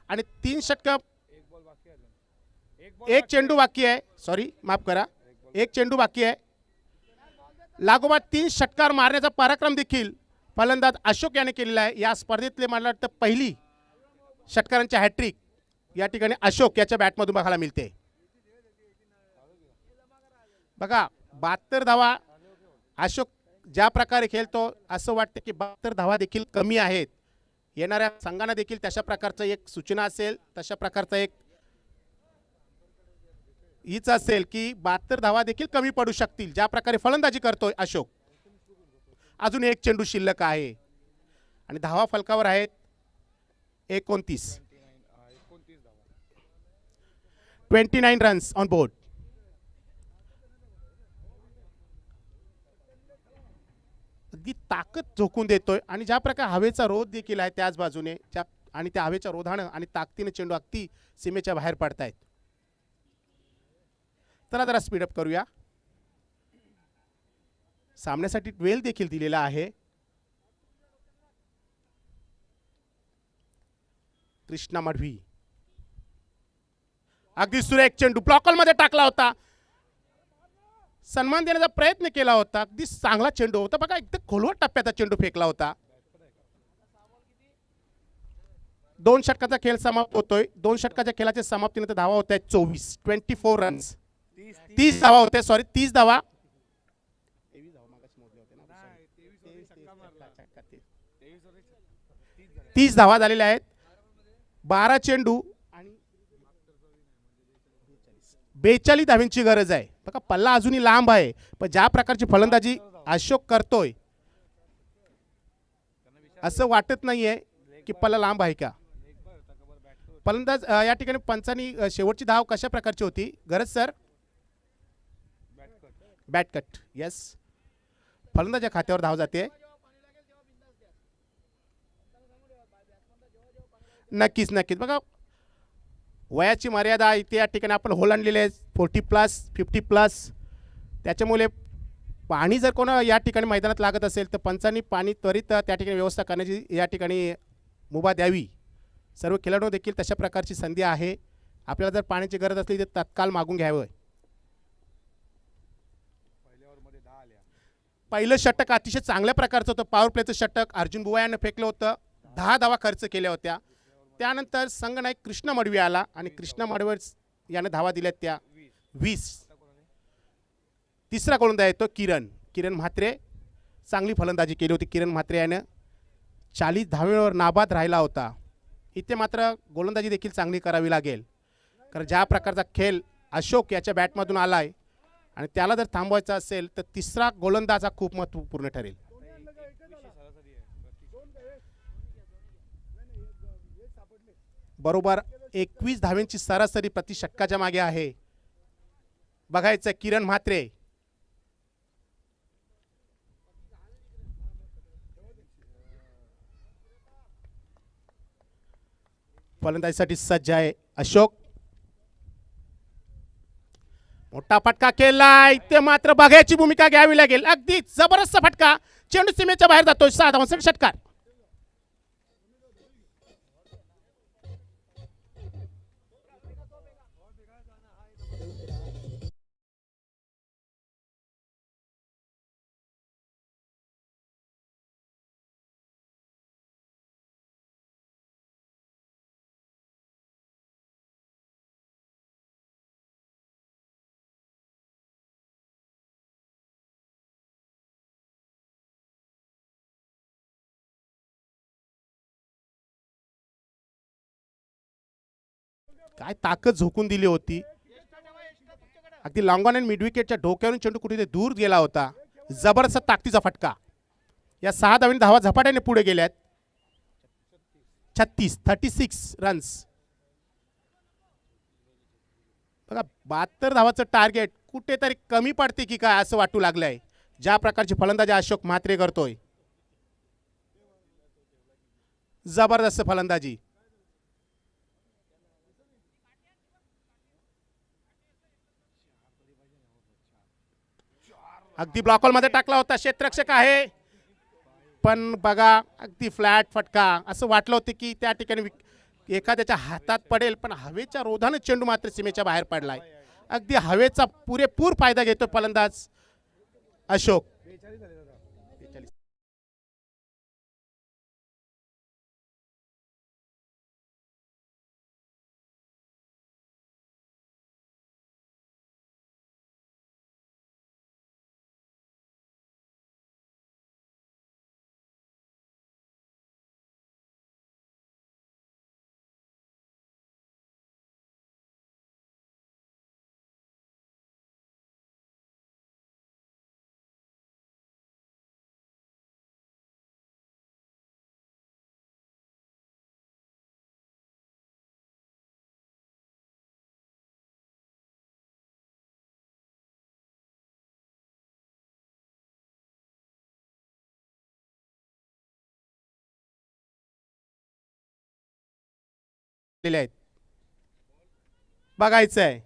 आणि 3 षटक, एक चेंडू बाकी आहे. सॉरी, माफ करा, एक चेंडू बाकी आहे. लागोपाठ 3 षटकार मारण्याचा पराक्रम देखील फलंदाज अशोक याने केलेला आहे. या स्पर्धेतले मला वाटतं पहिली षटकारांची हॅट्रिक या ठिकाणी अशोक याच्या बॅटमधून बघायला मिळते. बघा 72 धावा अशोक ज्या प्रकारे खेळतो, असं वाटतं की 72 धावा देखील कमी आहेत. येणाऱ्या संघांना देखील तशा प्रकारचं एक सूचना असेल, तशा प्रकारचं एक हीच असेल की 72 धावा देखील कमी पडू शकतील. ज्या प्रकारे फलंदाजी करतोय अशोक. अजून एक चेंडू शिल्लक आहे आणि धावा फलकावर आहेत 29. 29 रन्स ऑन बोर्ड. अगदी ताकद झोकून देतोय आणि ज्या प्रकारे हवेचा रोध देखील आहे त्याच बाजूने आणि त्या हवेच्या रोधानं आणि ताकदीने चेंडू अगदी सीमेच्या बाहेर पडतायत. चला जरा स्पीडअप करूया. सामन्यासाठी 12 देखील दिलेला आहे. कृष्णा मढवी अगदी सुरेख चेंडू ब्लॉकमध्ये टाकला होता. सन्मान देण्याचा प्रयत्न केला होता. अगदी चांगला चेंडू होता बघा. एकदम खोलवर टप्प्याचा चेंडू फेकला होता. 2 षटकाचा खेळ समाप्त होतोय. 2 षटकाच्या खेळाच्या समाप्तीनंतर धावा होत आहेत 24 रन्स. 30 धावा होते. सॉरी 30 धावा. 30 धावा झालेल्या आहेत. 12 चेंडू आणि 42 धावांची गरज आहे. बघा पल्ला अजूनही लांब आहे, पण ज्या प्रकारची फलंदाजी अशोक करतोय असं वाटत नाहीये की पल्ला लांब आहे का. फलंदाज या ठिकाणी पंचांनी शेवटची धाव कशा प्रकारची होती गरज सर. Bat cut. येस, फलंदाजा खात्यावर धाव जाते. नक्कीच नक्कीच. बघा वयाची मर्यादा इथे या ठिकाणी आपण ओलांडलेली आहे 40+, 50+. त्याच्यामुळे पाणी जर कोणा या ठिकाणी मैदानात लागत असेल तर पंचांनी पाणी त्वरित त्या ठिकाणी व्यवस्था करण्याची या ठिकाणी मुभा द्यावी. सर्व खेळाडू देखील तशा प्रकारची संधी आहे. आपल्याला जर पाण्याची गरज असली तर तत्काळ मागून घ्यावं. पहिलं षटक अतिशय चांगल्या प्रकारचं होतं. पॉवर प्लेचं षटक अर्जुन बुवा यानं फेकलं होतं. 10 धावा खर्च केल्या होत्या. त्यानंतर संघनायक कृष्णा मडवी आला आणि कृष्णा मडवी यानं धावा दिल्यात त्या 20. तिसरा गोलंदाज येतो किरण म्हात्रे. चांगली फलंदाजी केली होती किरण म्हात्रे यानं. 40 धावेवर नाबाद राहिला होता. इथे मात्र गोलंदाजी देखील चांगली करावी लागेल, कारण ज्या प्रकारचा खेळ अशोक याच्या बॅटमधून आलाय आणि त्याला जर थांबवायचा असेल तर तिसरा गोलंदाज खूप महत्त्वपूर्ण ठरेल. बरोबर 21 धावांची सरासरी प्रति षटकाच्या मागे आहे. बघायचं किरण म्हात्रे. फलंदाजीसाठी सज्ज आहे अशोक. मोठा फटका केलाय. ते मात्र बघायची भूमिका घ्यावी लागेल. अगदी जबरदस्त फटका. चेंडू सीमेच्या बाहेर जातोय. 6 धावांसाठी षटकार. काय ताकद झोकून दिली होती. अगदी लॉंगॉन आणि मिड विकेटच्या डोक्यावरून चेंडू कुठे दूर गेला होता. जबरदस्त ताकदीचा फटका. या 6 धावांनी धावा झपाट्याने पुढे गेल्यात. 36 रन्स. बघा 72 धावाचं टार्गेट कुठेतरी कमी पडते की काय असं वाटू लागलंय. ज्या प्रकारची फलंदाजी अशोक म्हात्रे करतोय. जबरदस्त फलंदाजी. अगदी ब्लॉकमध्ये टाकला होता. क्षेत्ररक्षक आहे पण बघा अगदी फ्लॅट फटका. असं वाटलं होतं की त्या ठिकाणी एखाद्याच्या हातात पडेल, पण हवेच्या रोधाने चेंडू मात्र सीमेच्या बाहेर पडलाय. अगदी हवेचा पुरेपूर फायदा घेतो फलंदाज अशोक. आहेत. बघायचं आहे.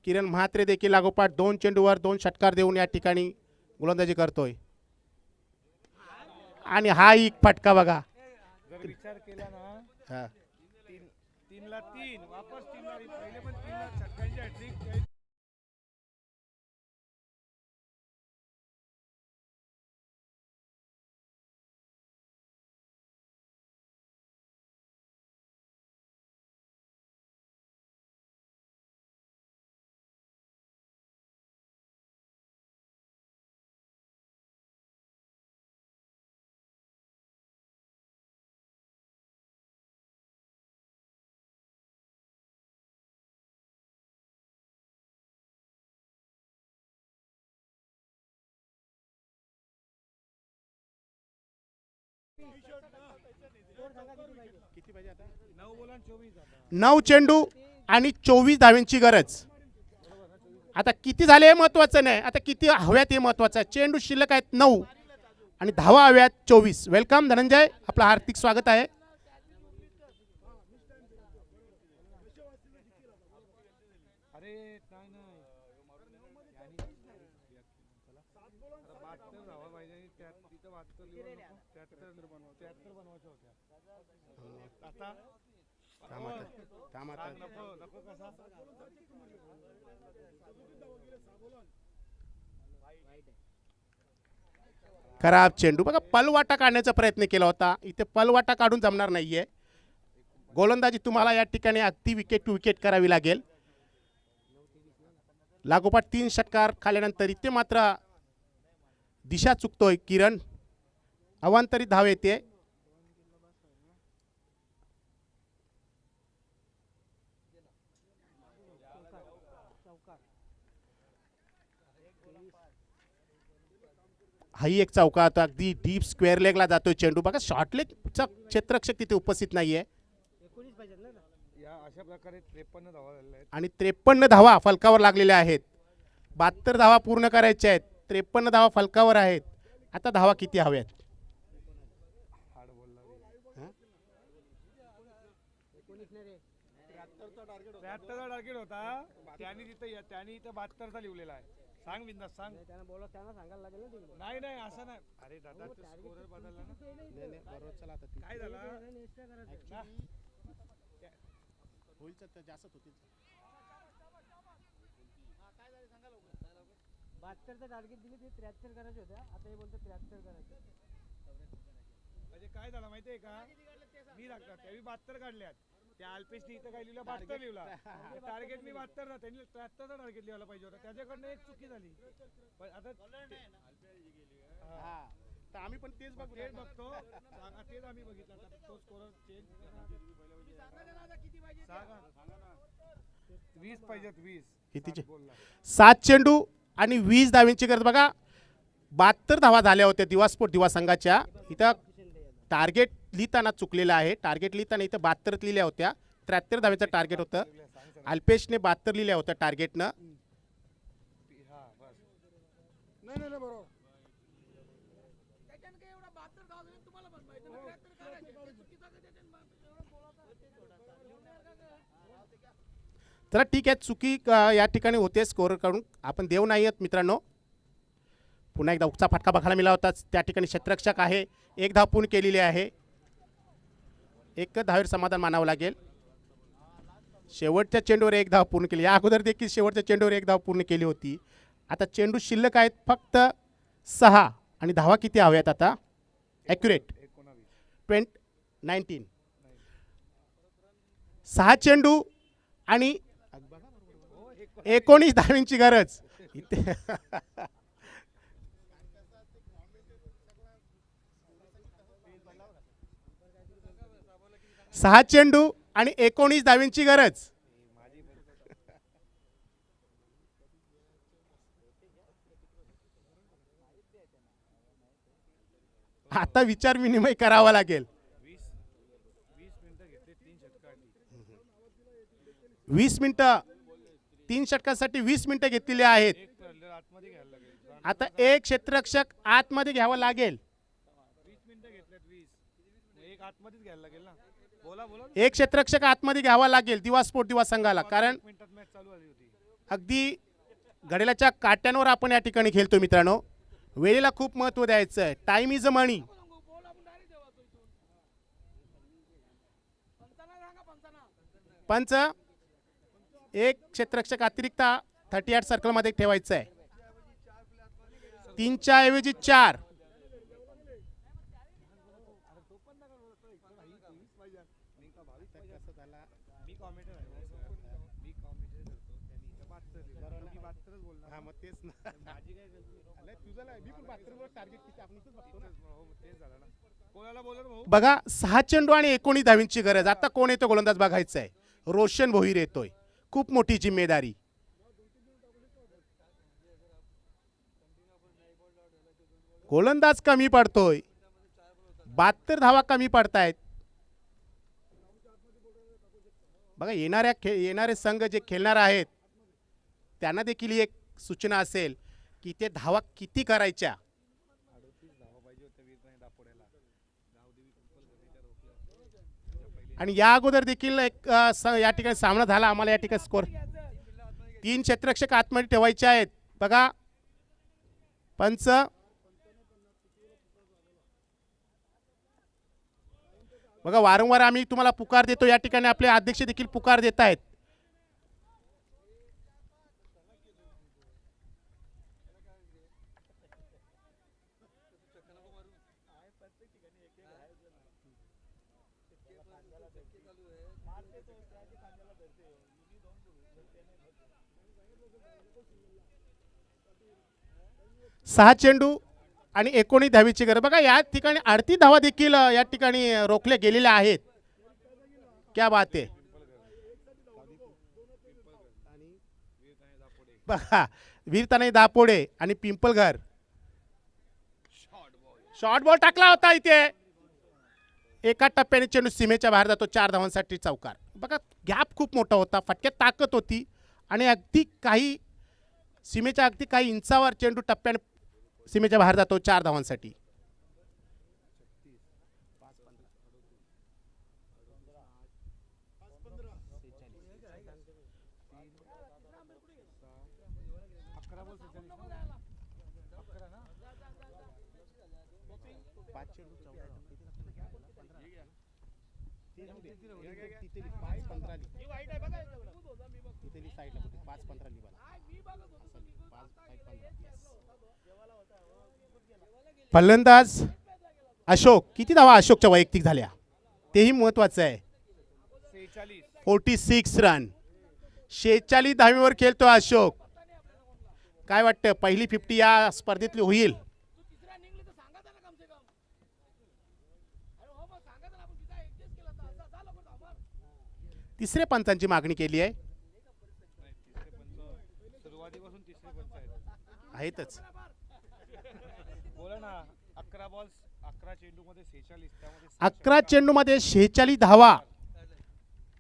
किरण म्हात्रे देखील लागोपाठ 2 चेंडूवर 2 षटकार देऊन या ठिकाणी गोलंदाजी करतोय. आणि हा एक फटका बघा. जर विचार केला ना हा. 3 ला 3 वापस 3 ला पहिले पण 3 ला षटकांची हॅट्रिक. किती पाहिजे आता? 9 बोला 24 आता. 9 चेंडू आणि 24 धाव्यांची गरज. आता किती झाले हे महत्वाचं नाही, आता किती हव्यात हे महत्वाचं आहे. चेंडू शिल्लक आहेत 9 आणि धावा हव्यात 24. वेलकम धनंजय, आपलं हार्दिक स्वागत आहे. अरे नाही नाही 72 धावा पाहिजे आणि तिथं 72 लिहून नको. 73 बनवायच्या होत्या. आता नको नको कसा खराब चेंडू बघा. पलवाटा काढण्याचा प्रयत्न केला होता, इथे पलवाटा काढून जमणार नाहीये. गोलंदाजी तुम्हाला या ठिकाणी अगदी विकेट टू विकेट करावी लागेल. लागोपाठ 3 षटकार खाल्यानंतर इथे मात्र दिशा चुकतोय किरण. अवांतरित धाव येते. हाही एक चौका होता, अगदी डीप स्क्वेअर लेगला जातोय चेंडू. बघा शॉर्ट लेगचा क्षेत्ररक्षक तिथे उपस्थित नाहीये. या अशा प्रकारे 53 धावा झालेल्या आहेत. आणि 53 धावा फलकावर लागलेल्या आहेत. 72 धावा पूर्ण करायच्या आहेत. 53 धावा फलकावर आहेत. आता धावा किती हव्यात? हाड बोलला 73चा टार्गेट होता. त्यांनी इथं 72चा लिहिलेला आहे. सांग बिंदास सांग. त्यांना सांगायला लागेल ना. नाही नाही असं नाही. अरे दादा तू स्कोरर बदलला ना. काय झालं? जास्त होतील. 72चा टार्गेट दिले ते 73 करायचे होते. आता हे बोलतो 73 करायचे. म्हणजे काय झालं माहितीये का, मी लागतात त्यावेळी 72 काढल्यात. त्या अल्पेशने इथं काय लिहिलं 72 लिहिला. टार्गेट मी 72 ना, त्यांनी 73चा टार्गेट लिहायला पाहिजे होता. त्याच्याकडनं एक चुकी झाली. पण आता तर आम्ही पण तेच बघू. तेच बघतो. तेच आम्ही बघितलं. तो स्कोरर चेंज 20 पाहिजेत 20. कितीचे? बोलला 7 चेंडू आणि 20 धाव्यांची गरज. बघा 72 धावा झाल्या होत्या दिवास्फोट दिवा संघाच्या. इथं टार्गेट लिहिताना चुकलेलं आहे. टार्गेट लिहिताना इथं 72 लिहिल्या होत्या. 73 धाव्याचं टार्गेट होतं. अल्पेशने 72 लिहिल्या होत्या टार्गेटनं. नाही नाही बरोबर. तर ठीक आहे, चुकी या ठिकाणी होते स्कोर कडून. आपण देव नाही आहेत मित्रांनो. पुन्हा एकदा उगचा फटका बघायला मिळाला होता. त्या ठिकाणी क्षेत्ररक्षक आहे. 1 धाव पूर्ण केलेली आहे. 1 धावेवर समाधान मानावं लागेल. शेवटच्या चेंडूवर 1 धाव पूर्ण केली. या अगोदर देखील शेवटच्या चेंडूवर 1 धाव पूर्ण केली होती. आता चेंडू शिल्लक आहेत फक्त 6 आणि धावा किती हव्यात आता? ॲक्युरेट 19. 6 चेंडू आणि 19 धाव्यांची गरज. इथे 6 चेंडू आणि 19 धाव्यांची गरज. आता विचार विनिमय करावा लागेल. 20 मिनिटं 3 षटकासाठी 20 मिनिटं घेतलेली आहेत. आता एक क्षेत्ररक्षक आतमध्ये घ्यावं लागेल. 20 मिनिटं घेतल्यात 20. एक आतमध्येच घ्यायला लागेल ना. बोला बोला एक क्षेत्ररक्षक आतमध्ये घ्यावा लागेल दिवा स्पोर्ट दिवा संघाला, कारण मिनिटात मॅच चालू झाली होती. अगदी घड्याळाच्या काट्यांवर आपण या ठिकाणी खेळतो मित्रांनो. वेळेला खूप महत्त्व द्यायचं आहे. Time is a money. पंच एक क्षेत्ररक्षक अतिरिक्त 38 सर्कलमध्ये ठेवायचं आहे. 3च्या ऐवजी 4. मी कॉमेंटर आहे ना सर. मी कॉमेंटर करतो त्यांनी इथं 72 लिहिलं. मी 72च बोलणार. हा, मग तेच ना. माझी काय गलती? तुझं नाही, मी पण 72 वर टार्गेट किती आपण इथंच बघतो ना. हो तेच झालं ना. कोणाला बोलणार भाऊ? बघा 6 चेंडू आणि 19 धावींची गरज. आता कोण येतो गोलंदाज बघायचं आहे. रोशन भोईर येतोय. खूप मोठी जिम्मेदारी. गोलंदाज कमी पडतोय. 72 धावा कमी पडतायत. बघा येणारे संघ जे खेळणार आहेत त्यांना देखील एक सूचना असेल की ते धावा किती करायच्या. आणि या अगोदर देखील एक या ठिकाणी सामना झाला. आम्हाला या ठिकाणी स्कोर 3 क्षेत्ररक्षक आतमध्ये ठेवायचे आहेत. बघा पंच बघा वारंवार आम्ही तुम्हाला पुकार देतो. या ठिकाणी आपले अध्यक्ष देखील पुकार देत आहेत. सहा चेंडू आणि 19 धावीची गरज. बघा या ठिकाणी 38 धावा देखील या ठिकाणी रोखल्या गेलेल्या आहेत. क्या बात आहे. बघा वीरतानाई दापोडे आणि पिंपलघर. शॉर्ट बॉल टाकला होता इथे. एका टप्प्याने चेंडू सीमेच्या बाहेर जातो. 4 धावांसाठी चौकार. बघा गॅप खूप मोठा होता. फटक्यात ताकद होती आणि अगदी काही सीमेच्या अगदी काही इंचावर चेंडू टप्प्याने सीमेच्या बाहेर जातो 4 धावांसाठी. फलंदाज अशोक. किती धावा अशोकच्या वैयक्तिक झाल्या तेही महत्वाचं आहे. 46 रन. 46 धावीवर खेळतो अशोक. काय वाटतं पहिली 50 या स्पर्धेतली होईल? तिसऱ्या पंचांची मागणी केली आहे. सुरुवातीपासून तिसरे पंच आहेतच. बोला ना. 11 बॉल्स 11 चेंडू मध्ये 46. त्यामध्ये 11 चेंडूमध्ये 46 धावा.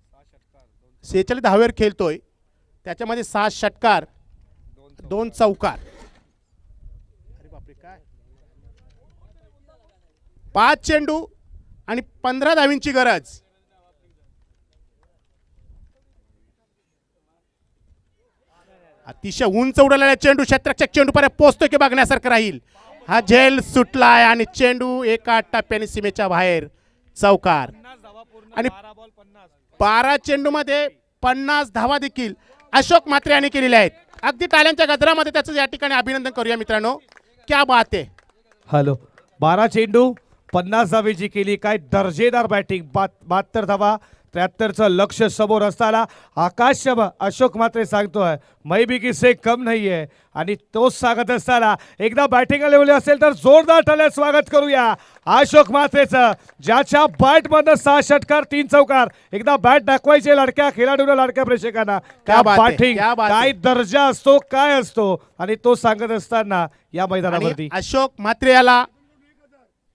6 षटकार 46 धावेवर खेळतोय. त्याच्यामध्ये 6 षटकार 2 चौकार. अरे बापरे काय. 5 चेंडू आणि 15 धावींची गरज. अतिशय उंच उडवलेला चेंडू क्षेत्ररक्षक चेंडू पर्यंत पोहोचतोय की बघण्यासारखं राहील. हा झेल सुटलाय आणि चेंडू एका टप्प्याने सीमेच्या बाहेर चौकार. 50 धावा पूर्ण. आणि 12 बॉल 50. 12 चेंडूमध्ये 50 धावा देखील अशोक म्हात्रे यांनी केलेल्या आहेत. अगदी टाळ्यांच्या गजरामध्ये त्याचं या ठिकाणी अभिनंदन करूया मित्रांनो. क्या बात आहे. हॅलो 12 चेंडू 50 धावेची केली. काय दर्जेदार बॅटिंग. 72 धावा. 73चं लक्ष समोर असताना आकाश अशोक मात्रे सांगतोय मै भी किसे कम नाही आहे. आणि तोच सांगत असताना एकदा बॅटिंग लेवल असेल तर जोरदार टाळ्या स्वागत करूया अशोक मात्रेचं, ज्याच्या बॅटमधनं 6 षटकार 3 चौकार. एकदा बॅट दाखवायचे लाडक्या खेळाडूला, लाडक्या प्रेक्षकांना. क्या बात आहे, बॅटिंग क्या बात काय आहे. दर्जा असतो, काय असतो. आणि तो सांगत असताना या मैदानावरती आणि अशोक म्हात्रे याला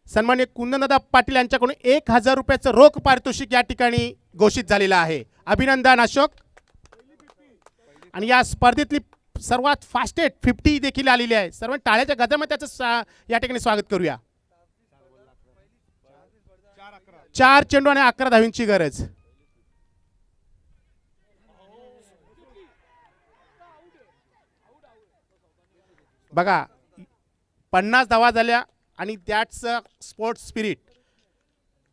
सन्माननीय कुंदनदादा पाटील यांच्याकडून 1000 रुपयाचं रोख पारितोषिक या ठिकाणी घोषित झालेलं आहे. अभिनंदन अशोक. आणि या स्पर्धेतली सर्वात फास्टेस्ट 50 देखील आलेली आहे. सर्व टाळ्याच्या गजरामध्ये त्याचं या ठिकाणी स्वागत करूया. 4-11 4 चेंडू आणि 11 धावींची गरज. बघा 50 धावा झाल्या आणि दॅट्स स्पोर्ट्स स्पिरिट.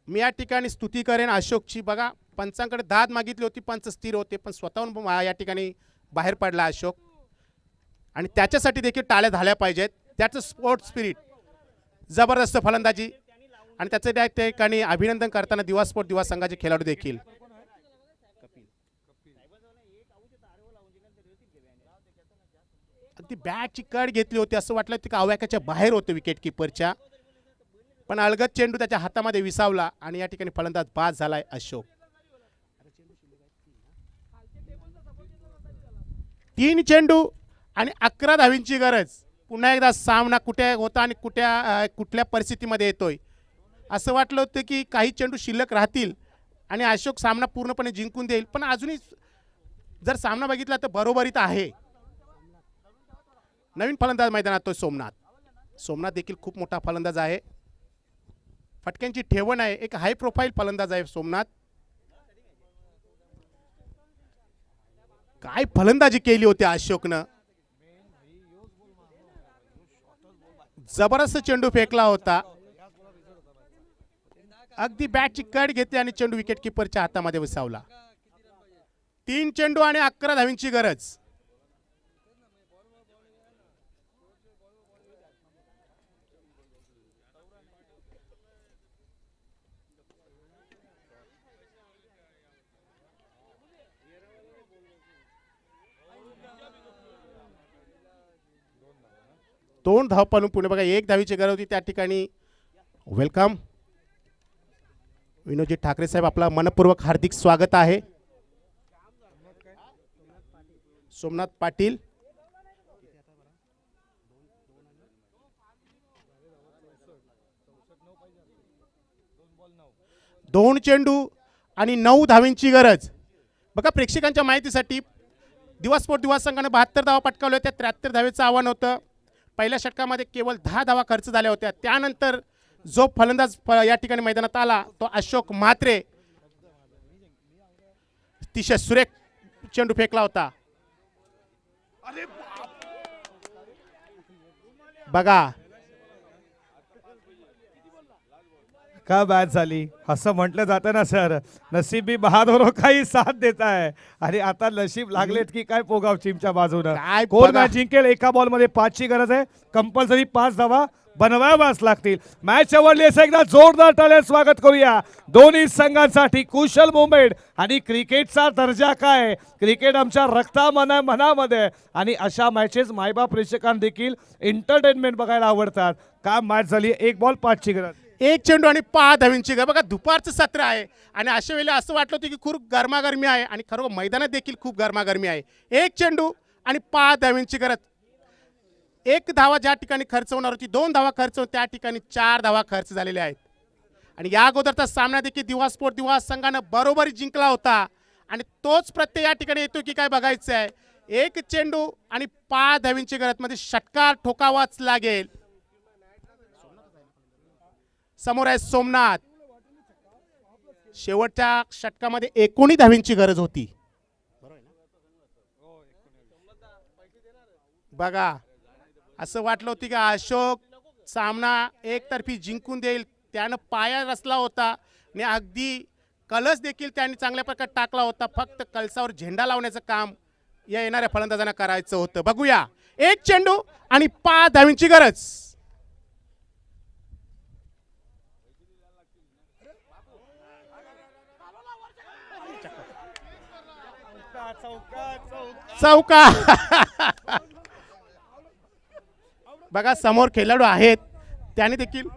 मी या ठिकाणी स्तुती करेन अशोकची. बघा पंचांकडे दाद मागितली होती, पंच स्थिर होते, पण स्वतःहून या ठिकाणी बाहेर पडला अशोक आणि त्याच्यासाठी देखील टाळ्या झाल्या पाहिजेत. त्याचं स्पोर्ट्स स्पिरिट, जबरदस्त फलंदाजी आणि त्याचं त्या ठिकाणी अभिनंदन करताना दिवा स्पोर्ट दिवा संघाचे खेळाडू देखील. ती बॅटची कड घेतली होती, असं वाटलं की आव्याकाच्या बाहेर होते विकेट किपरच्या, पण अलगद चेंडू त्याच्या हातामध्ये विसावला आणि या ठिकाणी फलंदाज बाद झालाय अशोक. 3 चेंडू आणि 11 धावींची गरज. पुन्हा एकदा सामना कुठे होता आणि कुठल्या परिस्थितीमध्ये येतोय. असं वाटलं होतं की काही चेंडू शिल्लक राहतील आणि अशोक सामना पूर्णपणे जिंकून देईल, पण अजूनही जर सामना बघितला तर बरोबरीत आहे. नवीन फलंदाज मैदानात तो सोमनाथ. सोमनाथ देखील खूप मोठा फलंदाज आहे, फटक्यांची ठेवण आहे, एक हाय प्रोफाईल फलंदाज आहे सोमनाथ. काय फलंदाजी केली होती अशोकनं. जबरदस्त चेंडू फेकला होता, अगदी बॅटची कड घेतली आणि चेंडू विकेट किपरच्या हातामध्ये विसावला. 3 चेंडू आणि 11 धावींची गरज. दोन धावपळून पुणे. बघा 1 धावीची गरज होती त्या ठिकाणी. वेलकम विनोदजी ठाकरे साहेब, आपला मनपूर्वक हार्दिक स्वागत आहे. सोमनाथ पाटील, दोन चेंडू आणि 9 धावींची गरज. बघा प्रेक्षकांच्या माहितीसाठी दिवा स्पोर्ट दिवा संघाने 72 धावा पटकावल्या होत्या. 73 धावेचं आव्हान होतं. पहिल्या षटकामध्ये केवळ 10 धावा खर्च झाल्या होत्या. त्यानंतर जो फलंदाज या ठिकाणी मैदानात आला तो अशोक म्हात्रे. अतिशय सुरेख चेंडू फेकला होता. बघा का बॅच झाली असं म्हटलं जातं ना सर, नसीबी बहादुरो काही साथ देत आहे आणि आता नशीब लागलेत की काय पोगाव टीमच्या बाजूनं. काय कोण बघा. मॅच जिंकेल. एका बॉल मध्ये 5ची गरज आहे, कंपल्सरी 5 धावा बनवाव्याच लागतील. मॅच आवडली असं एकदा जोरदार टाळ्या स्वागत करूया दोन्ही संघांसाठी. कुशल मुवमेंट आणि क्रिकेटचा दर्जा काय, क्रिकेट आमच्या मनामध्ये आणि अशा मॅचेस मायबाप प्रेक्षकांना देखील एंटरटेनमेंट बघायला आवडतात. का मॅच झाली, 1 बॉल 5ची गरज. 1 चेंडू आणि 5 धावींची गरज. बघा दुपारचं सत्र आहे आणि अशा वेळेला असं वाटलं होतं की खूप गरमागरमी आहे आणि खरं मैदानात देखील खूप गरमागरमी आहे. 1 चेंडू आणि 5 धावींची गरज. 1 धावा ज्या ठिकाणी खर्च होणार होती, 2 धावा खर्च होती, त्या ठिकाणी 4 धावा खर्च झालेल्या आहेत. आणि या अगोदरचा सामना देखील दिवा स्पोर्ट दिवा संघानं बरोबरी जिंकला होता आणि तोच प्रत्यय या ठिकाणी येतो की काय बघायचं आहे. 1 चेंडू आणि 5 धावींची गरज मध्ये षटकार ठोकावाच लागेल. समोर आहे सोमनाथ. शेवटच्या षटकामध्ये 19 धावींची गरज होती. बघा असं वाटलं होतं की अशोक सामना एकतर्फी जिंकून देईल. त्यानं पाया रचला होता आणि अगदी कलश देखील त्यांनी चांगल्या प्रकारे टाकला होता. फक्त कलसावर झेंडा लावण्याचं काम या येणाऱ्या फलंदाजांना करायचं होतं. बघूया 1 चेंडू आणि 5 धावींची गरज. चौका. बघा समोर खेळाडू आहेत, त्याने देखील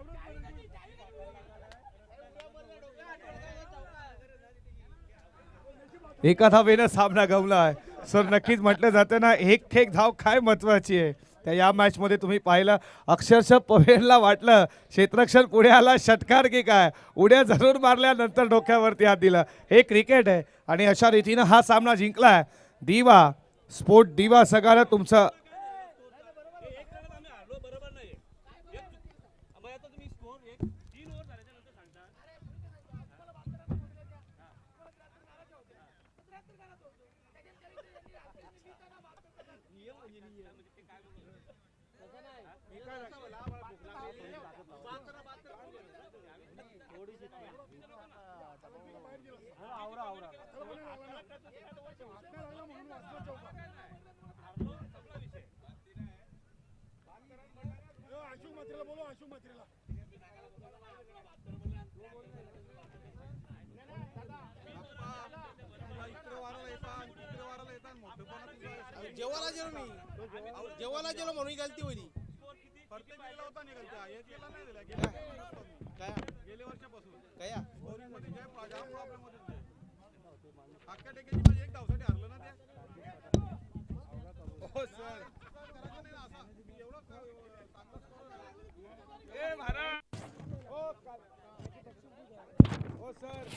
एका धावेनं सामना गमला आहे. सर नक्कीच म्हटलं जातं ना, एक धाव काय महत्वाची आहे. त्या या मॅचमध्ये तुम्ही पाहिलं अक्षरशः पवेलला वाटलं क्षेत्ररक्षण पुढे आला, षटकार की काय, उड्या जरूर मारल्यानंतर डोक्यावरती हात दिला. हे क्रिकेट आहे आणि अशा रीतीनं हा सामना जिंकलाय दिवा स्पोर्ट दिवा संघानं. तुमचं अशोक म्हात्रेला बोलो, अशोक म्हात्रेला. जेवायला गेलो मी जेवायला गेलो म्हणून गलती होती काय गेल्या वर्षापासून काय मध्ये जे प्रॉब्लेम होते अख्ख्या टेकेची माझी एक धावसाठी हरलं ना ते हो सर ए महाराज हो सर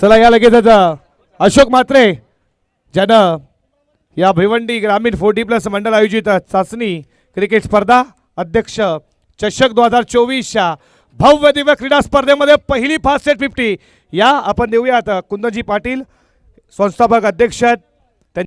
चला या लगेचच अशोक म्हात्रे ज्यानं या भिवंडी ग्रामीण 40+ मंडळ आयोजित चाचणी क्रिकेट स्पर्धा अध्यक्ष चषक 2024च्या भव्य दिव्य क्रीडा स्पर्धेमध्ये पहिली फास्ट सेट 50 या आपण देऊयात कुंदनजी पाटील संस्थापक अध्यक्ष आहेत